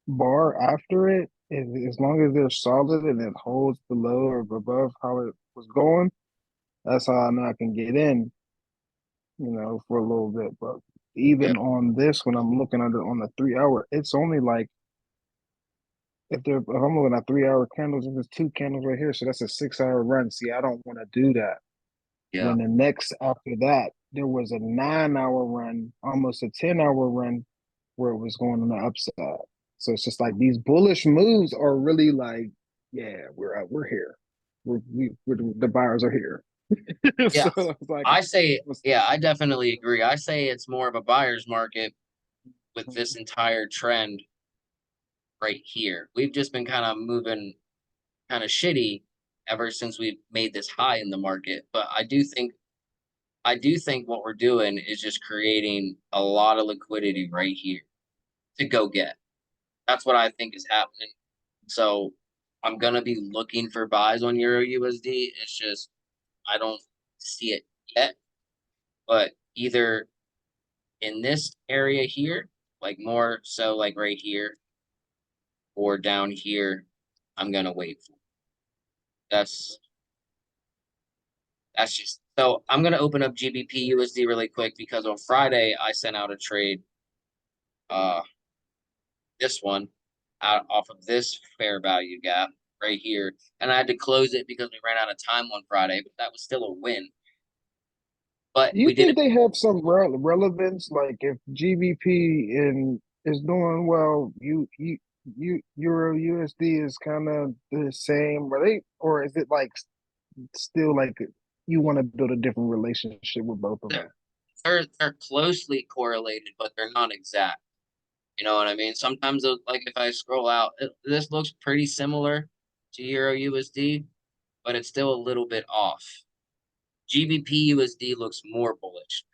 bar after it, as long as they're solid and it holds below or above how it was going, that's how I know I can get in, for a little bit. But yeah, even on this, when I'm looking at it on the 3 hour, it's only like if I'm looking at 3 hour candles, and there's two candles right here, so that's a 6 hour run. See, I don't want to do that. yeah, When the next after that, there was a 9 hour run, almost a 10 hour run where it was going on the upside. So it's just like these bullish moves are really like, yeah, we're here. We're the buyers are here. yeah. So it's like, I definitely agree. I say it's more of a buyer's market with this entire trend right here. We've just been kind of moving kind of shitty ever since we made this high in the market. But I do think what we're doing is just creating a lot of liquidity right here to go get. That's what I think is happening. So I'm gonna be looking for buys on Euro USD. It's just I don't see it yet, but either in this area here, like more so like right here, or down here, I'm gonna wait for. That's that's just so I'm gonna open up GBP USD really quick because on Friday I sent out a trade, uh, this one, out off of this fair value gap right here, and I had to close it because we ran out of time on Friday, but that was still a win. But do you we did think it. they have some relevance? Like if GBP is doing well, you Euro USD is kind of the same. Are they, or is it like still like you want to build a different relationship with both of them? They're closely correlated, but they're not exact. You know what I mean? Sometimes, like if I scroll out, this looks pretty similar to Euro USD, but it's still a little bit off. GBP USD looks more bullish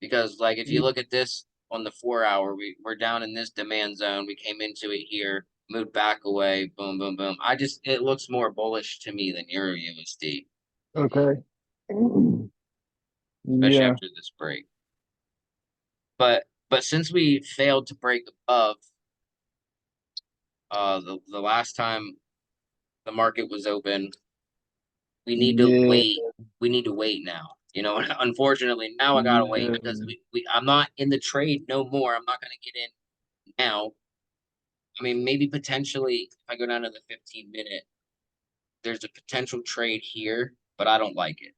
because, like, if you look at this on the 4 hour, we're down in this demand zone. We came into it here, moved back away, boom, boom, boom. It looks more bullish to me than Euro USD, Okay. especially Yeah. after this break. But since we failed to break above the last time the market was open, we need to Yeah. wait. We need to wait now. You know, unfortunately, now I gotta wait Yeah. because I'm not in the trade no more. I'm not gonna get in now. I mean, maybe potentially if I go down to the 15-minute, there's a potential trade here, but I don't like it.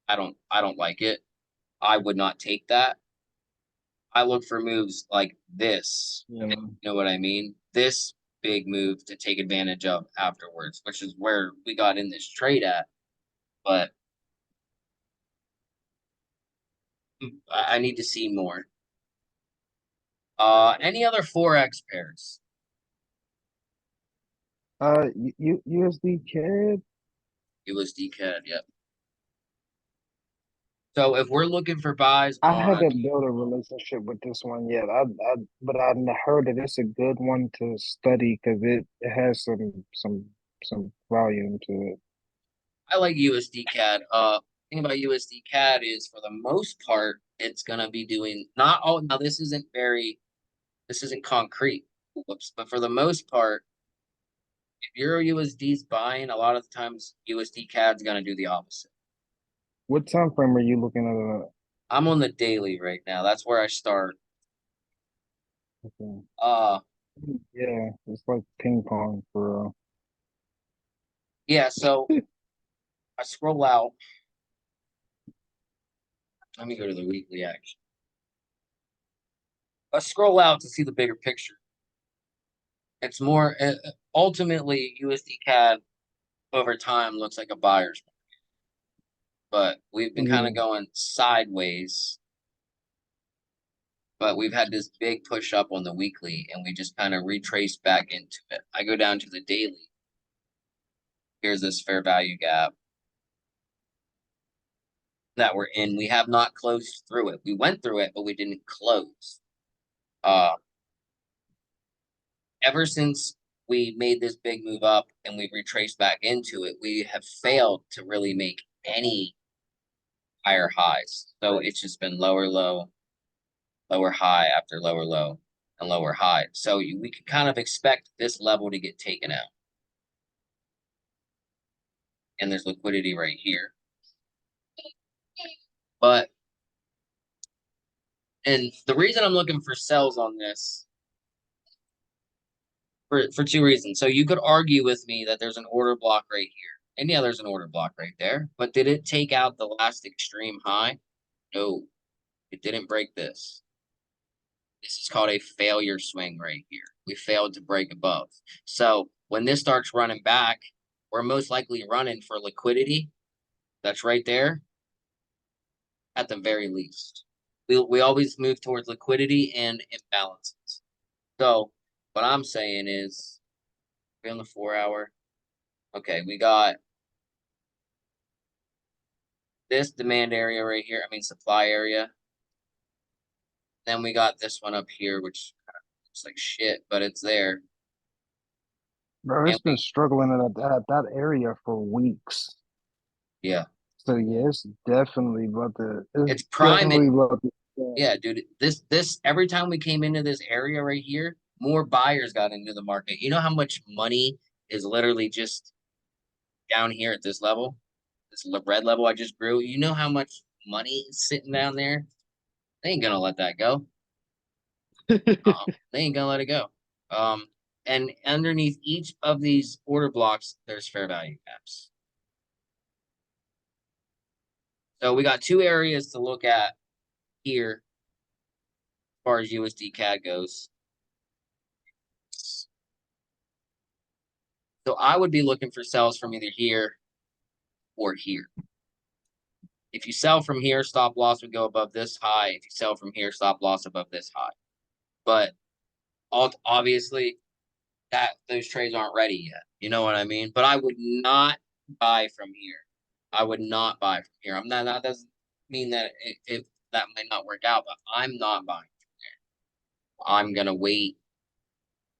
I don't like it. I would not take that. I look for moves like this. Yeah. You know what I mean? This big move to take advantage of afterwards, which is where we got in this trade at. But I need to see more. Any other forex pairs? USD CAD. USD CAD, yep. So if we're looking for buys I on, haven't built a relationship with this one yet. But I heard that it's a good one to study because it has some volume to it. I like USD CAD. Thing about USD CAD is for the most part, it's gonna be doing not all. Now this isn't concrete. Whoops, but for the most part, if Euro USD's buying, a lot of the times USD CAD's gonna do the opposite. What time frame are you looking at? I'm on the daily right now. That's where I start. Okay. Uh Yeah, it's like ping pong for real. yeah, so I scroll out. Let me go to the weekly action. I scroll out to see the bigger picture. It's more ultimately USD CAD over time looks like a buyer's market, but we've been kind Yeah. of going sideways. But we've had this big push up on the weekly, and we just kind of retraced back into it. I go down to the daily. Here's this fair value gap that we're in. We have not closed through it. We went through it, but we didn't close. Uh, Ever since we made this big move up and we retraced back into it, we have failed to really make any higher highs. So it's just been lower low, lower high after lower low, and lower high. So we can kind of expect this level to get taken out. And there's liquidity right here. But and the reason I'm looking for sells on this for two reasons. So you could argue with me that there's an order block right here. And yeah, there's an order block right there. But did it take out the last extreme high? No, it didn't break this. This is called a failure swing right here. We failed to break above. So when this starts running back, we're most likely running for liquidity. That's right there at the very least. We always move towards liquidity and imbalances. So what I'm saying is, we're on the 4 hour. Okay, we got this demand area right here. I mean, supply area. Then we got this one up here, which looks like shit, but it's there. Bro, And it's been struggling at that area for weeks. yeah, So yeah, it's definitely about to. It's it's priming. definitely about to. Yeah, dude. This every time we came into this area right here, more buyers got into the market. You know how much money is literally just down here at this level, this red level I just grew. You know how much money is sitting down there? They ain't gonna let that go. They ain't gonna let it go. Um, and underneath each of these order blocks, there's fair value gaps. So we got two areas to look at here as far as USD CAD goes. So I would be looking for sells from either here or here. If you sell from here, stop loss would go above this high. If you sell from here, stop loss above this high. But obviously, that those trades aren't ready yet. You know what I mean? But I would not buy from here. I would not buy from here. I'm not. That doesn't mean that if that might not work out, but I'm not buying from there. I'm gonna wait.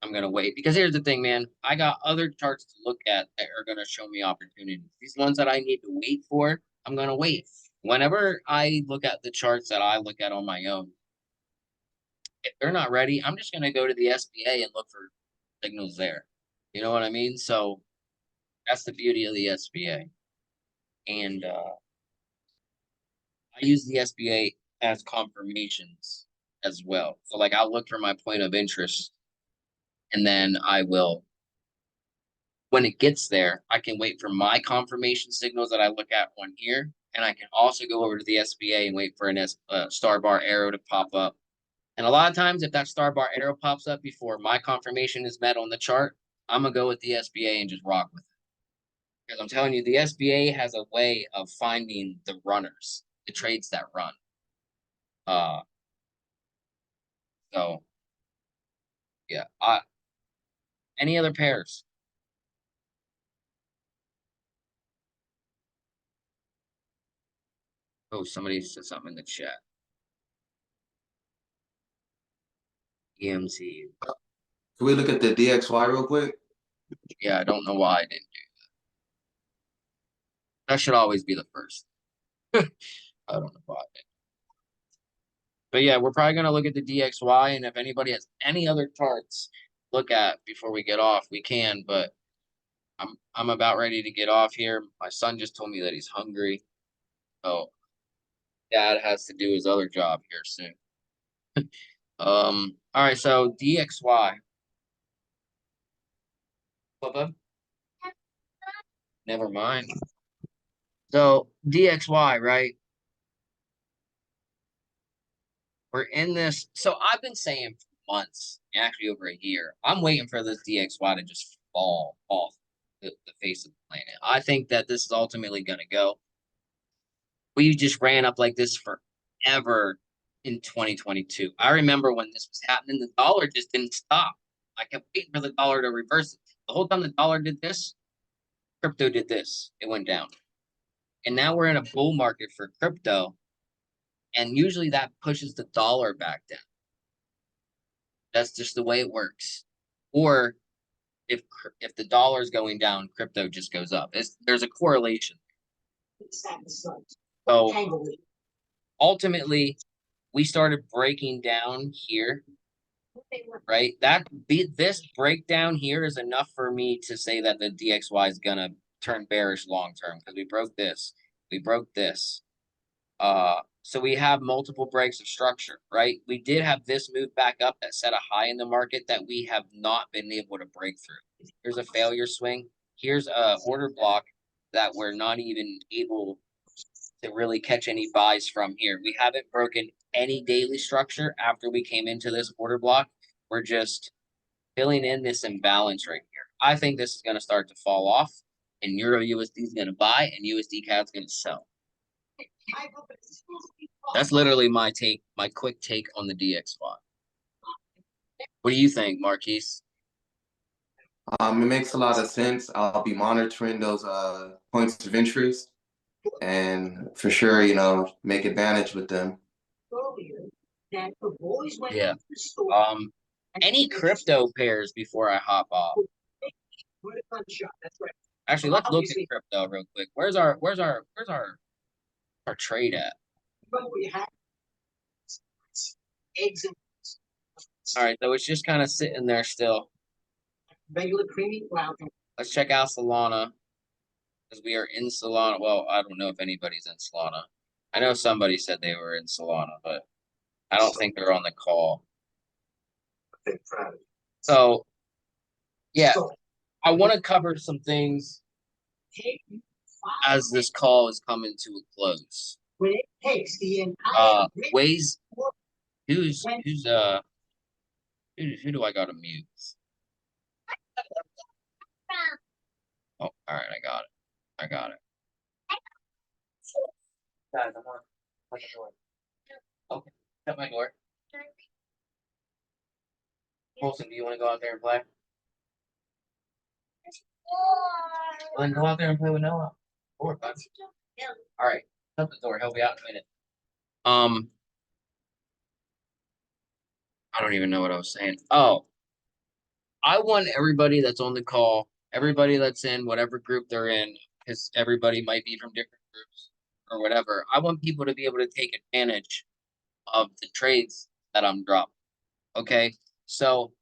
I'm gonna wait because here's the thing, man. I got other charts to look at that are gonna show me opportunities. These ones that I need to wait for, I'm gonna wait. Whenever I look at the charts that I look at on my own, if they're not ready, I'm just gonna go to the SBA and look for signals there. You know what I mean? So that's the beauty of the SBA. And I use the SBA as confirmations as well. So like I'll look for my point of interest and then I will when it gets there, I can wait for my confirmation signals that I look at on here. And I can also go over to the SBA and wait for a star bar arrow to pop up. And a lot of times, if that star bar arrow pops up before my confirmation is met on the chart, I'm going to go with the SBA and just rock with it. Because I'm telling you, the SBA has a way of finding the runners, the trades that run. Uh, so, yeah. Any other pairs? Oh, somebody said something in the chat. EMT. Can we look at the DXY real quick? Yeah, I don't know why I didn't do that. That should always be the first. I don't know why. But yeah, we're probably gonna look at the DXY, and if anybody has any other charts to look at before we get off, we can. But I'm about ready to get off here. My son just told me that he's hungry, so Dad has to do his other job here soon. All right, so DXY. What, never mind. So DXY, right? We're in this. So I've been saying for months, actually over a year, I'm waiting for this DXY to just fall off the face of the planet. I think that this is ultimately going to go. We just ran up like this forever in 2022. I remember when this was happening, the dollar just didn't stop. I kept waiting for the dollar to reverse it. The whole time the dollar did this, crypto did this. It went down. And now we're in a bull market for crypto. And usually that pushes the dollar back down. That's just the way it works. Or if the dollar is going down, crypto just goes up. There's a correlation. So ultimately, we started breaking down here, right? This breakdown here is enough for me to say that the DXY is gonna turn bearish long term because we broke this, we broke this. So we have multiple breaks of structure, right? We did have this move back up that set a high in the market that we have not been able to break through. Here's a failure swing. Here's a order block that we're not even able to really catch any buys from here. We haven't broken any daily structure after we came into this order block. We're just filling in this imbalance right here. I think this is going to start to fall off, and Euro USD is going to buy, and USD CAD is going to sell. That's literally my quick take on the DXY. What do you think, Marquise? It makes a lot of sense. I'll be monitoring those points of interest, and for sure, make advantage with them. Yeah. Any crypto pairs before I hop off? Actually, let's look at crypto real quick. Where's our trade at? All right, so it's just kind of sitting there still. Let's check out Solana because we are in Solana. Well, I don't know if anybody's in Solana. I know somebody said they were in Solana, but I don't think they're on the call. So, yeah, I want to cover some things as this call is coming to a close. Ways, who do I got to mute? Oh, all right, I got it. Guys, I'm on the door. Okay, shut my door. Colson, do you want to go out there and play? Well, then go out there and play with Noah. All right, shut the door. He'll be out in a minute. I don't even know what I was saying. Oh, I want everybody that's on the call, everybody that's in whatever group they're in, because everybody might be from different groups or whatever. I want people to be able to take advantage of the trades that I'm dropping. Okay, so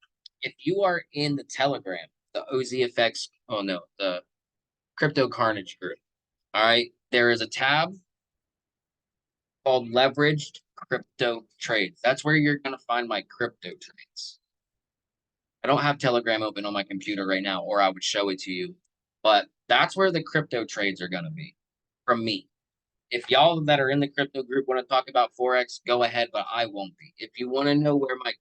if you are in the Telegram, the OZFX, the Crypto Carnage group, all right, there is a tab called Leveraged Crypto Trades. That's where you're going to find my crypto trades. I don't have Telegram open on my computer right now, or I would show it to you, but that's where the crypto trades are going to be from me. If y'all that are in the crypto group want to talk about Forex, go ahead, but I won't be. If you want to know where my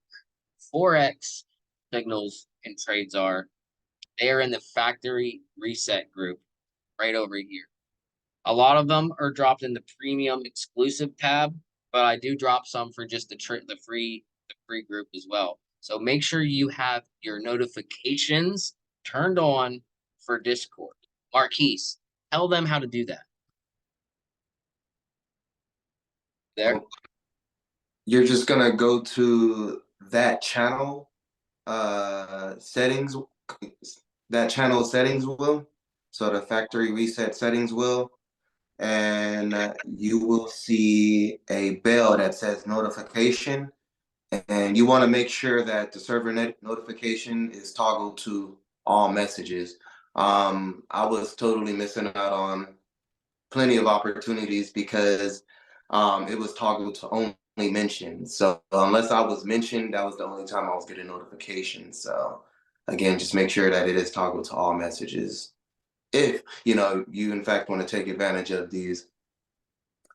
Forex signals and trades are, they are in the factory reset group right over here. A lot of them are dropped in the premium exclusive tab, but I do drop some for just the free group as well. So make sure you have your notifications turned on for Discord. Marquise, tell them how to do that. There. You're just gonna go to that channel settings, that channel settings will, so the factory reset settings will, and you will see a bell that says notification, and you want to make sure that the server notification is toggled to all messages. I was totally missing out on plenty of opportunities because it was toggled to only mentioned. So unless I was mentioned, that was the only time I was getting notifications. So again, just make sure that it is toggled to all messages. If you in fact want to take advantage of these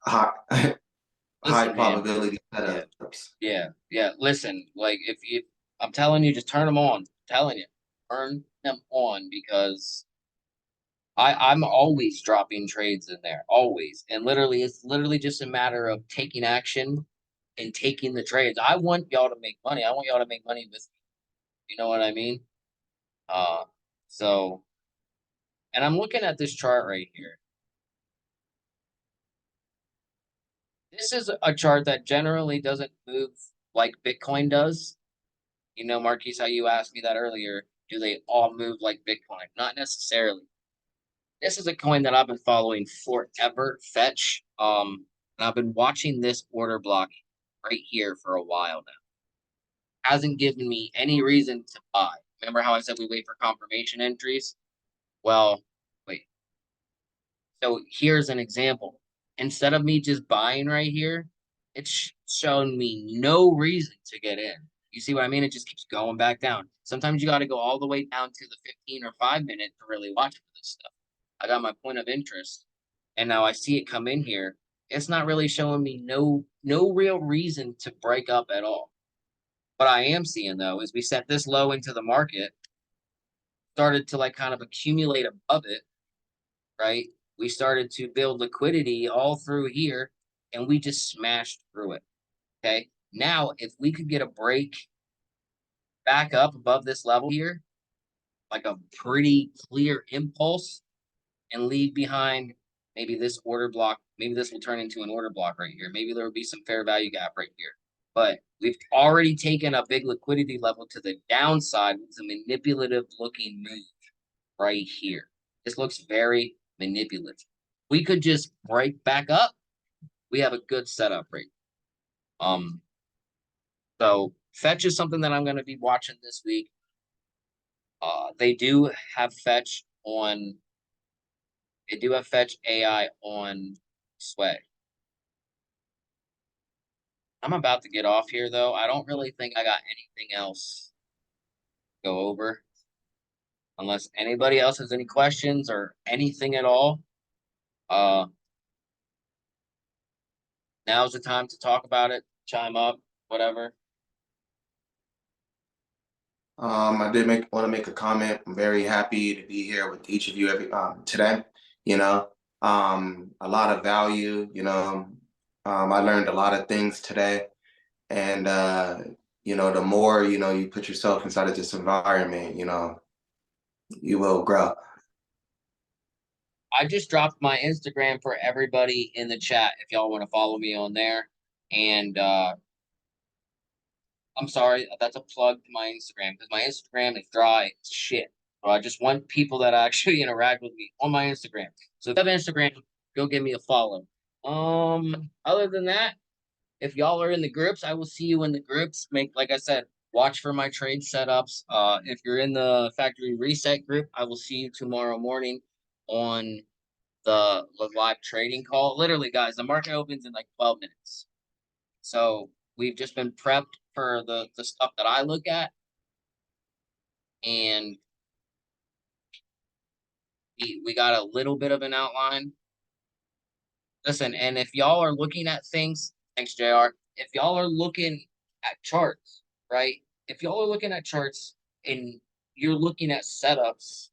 high high Listen, man. probability Yeah. setups. Yeah. Listen, like if you, I'm telling you, just turn them on. I'm telling you, turn them on because I'm always dropping trades in there, always. And literally, it's literally just a matter of taking action and taking the trades. I want y'all to make money. I want y'all to make money with me. You know what I mean? Uh, so, and I'm looking at this chart right here. This is a chart that generally doesn't move like Bitcoin does. You know, Marquise, how you asked me that earlier. Do they all move like Bitcoin? Not necessarily. This is a coin that I've been following forever, Fetch. And I've been watching this order block right here for a while now. Hasn't given me any reason to buy. Remember how I said we wait for confirmation entries? Well, wait. So here's an example. Instead of me just buying right here, it's shown me no reason to get in. You see what I mean? It just keeps going back down. Sometimes you got to go all the way down to the 15 or 5 minute to really watch for this stuff. I got my point of interest, and now I see it come in here. It's not really showing me no real reason to break up at all. What I am seeing though is we set this low into the market, started to like kind of accumulate above it, right? We started to build liquidity all through here, and we just smashed through it. Okay. Now, if we could get a break back up above this level here, like a pretty clear impulse, and leave behind maybe this order block, maybe this will turn into an order block right here. Maybe there will be some fair value gap right here. But we've already taken a big liquidity level to the downside with a manipulative looking move right here. This looks very manipulative. We could just break back up. We have a good setup rate. So Fetch is something that I'm going to be watching this week. They do have Fetch on. They do have Fetch AI on Sway. I'm about to get off here though. I don't really think I got anything else to go over. Unless anybody else has any questions or anything at all. Uh Now's the time to talk about it, chime up, whatever. I did want to make a comment. I'm very happy to be here with each of you today. A lot of value. I learned a lot of things today, and the more you put yourself inside of this environment, you will grow. I just dropped my Instagram for everybody in the chat if y'all want to follow me on there. And I'm sorry, that's a plug to my Instagram because my Instagram is dry as shit. So I just want people that actually interact with me on my Instagram. So if you have Instagram, go give me a follow. Other than that, if y'all are in the groups, I will see you in the groups. Like I said, watch for my trade setups. If you're in the factory reset group, I will see you tomorrow morning on the live trading call. Literally, guys, the market opens in like 12 minutes. So we've just been prepped for the stuff that I look at, and we got a little bit of an outline. Listen, and if y'all are looking at things, thanks, JR. If y'all are looking at charts, right? If y'all are looking at charts and you're looking at setups,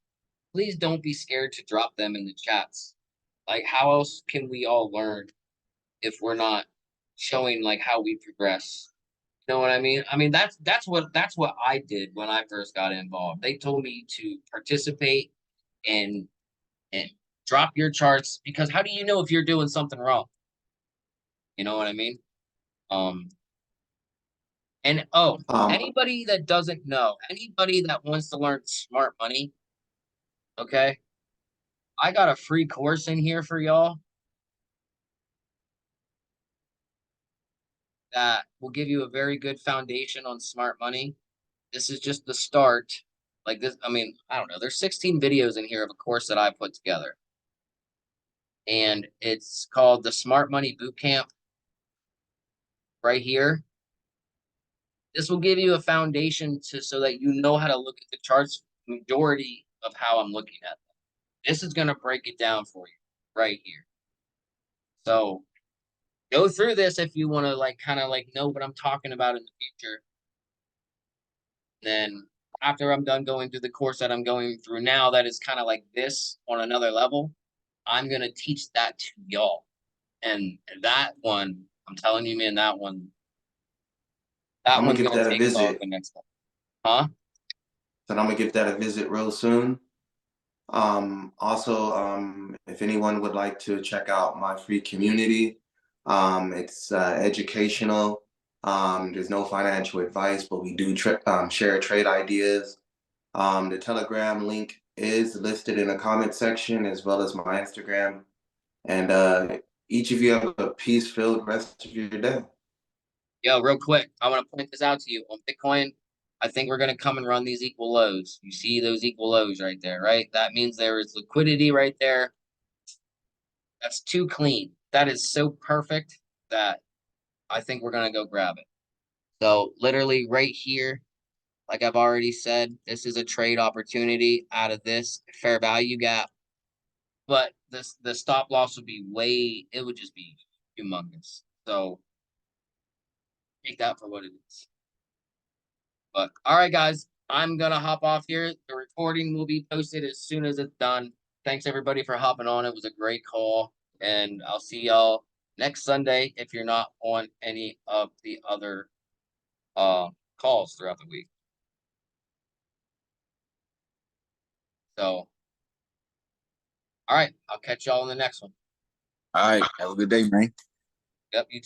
please don't be scared to drop them in the chats. Like, how else can we all learn if we're not showing like how we progress? You know what I mean? I mean that's what I did when I first got involved. They told me to participate and and drop your charts because how do you know if you're doing something wrong? You know what I mean? Um, and oh, Um, anybody that doesn't know, anybody that wants to learn smart money, okay, I got a free course in here for y'all that will give you a very good foundation on smart money. This is just the start. Like this, I mean, I don't know. There's 16 videos in here of a course that I put together. And it's called the Smart Money Bootcamp right here. This will give you a foundation to so that you know how to look at the charts majority of how I'm looking at them. This is going to break it down for you right here. So go through this if you want to like kind of like know what I'm talking about in the future. Then after I'm done going through the course that I'm going through now, that is kind of like this on another level, I'm gonna teach that to y'all. And that one, I'm telling you, man, that I'm gonna one's give gonna that a take us all to visit. the next level. Huh? And I'm gonna give that a visit real soon. Also, if anyone would like to check out my free community, it's educational. There's no financial advice, but we do share trade ideas. The Telegram link is listed in the comment section as well as my Instagram. And each of you have a peace-filled rest of your day. Yo, real quick, I want to point this out to you on Bitcoin. I think we're gonna come and run these equal lows. You see those equal lows right there, right? That means there is liquidity right there. That's too clean. That is so perfect that I think we're gonna go grab it. So literally right here, like I've already said, this is a trade opportunity out of this fair value gap. But the stop loss would be it would just be humongous. So take that for what it is. But all right, guys, I'm gonna hop off here. The recording will be posted as soon as it's done. Thanks everybody for hopping on. It was a great call. And I'll see y'all next Sunday if you're not on any of the other calls throughout the week. So all right, I'll catch y'all in the next one. All right. Have a good day, man. Yep, you too.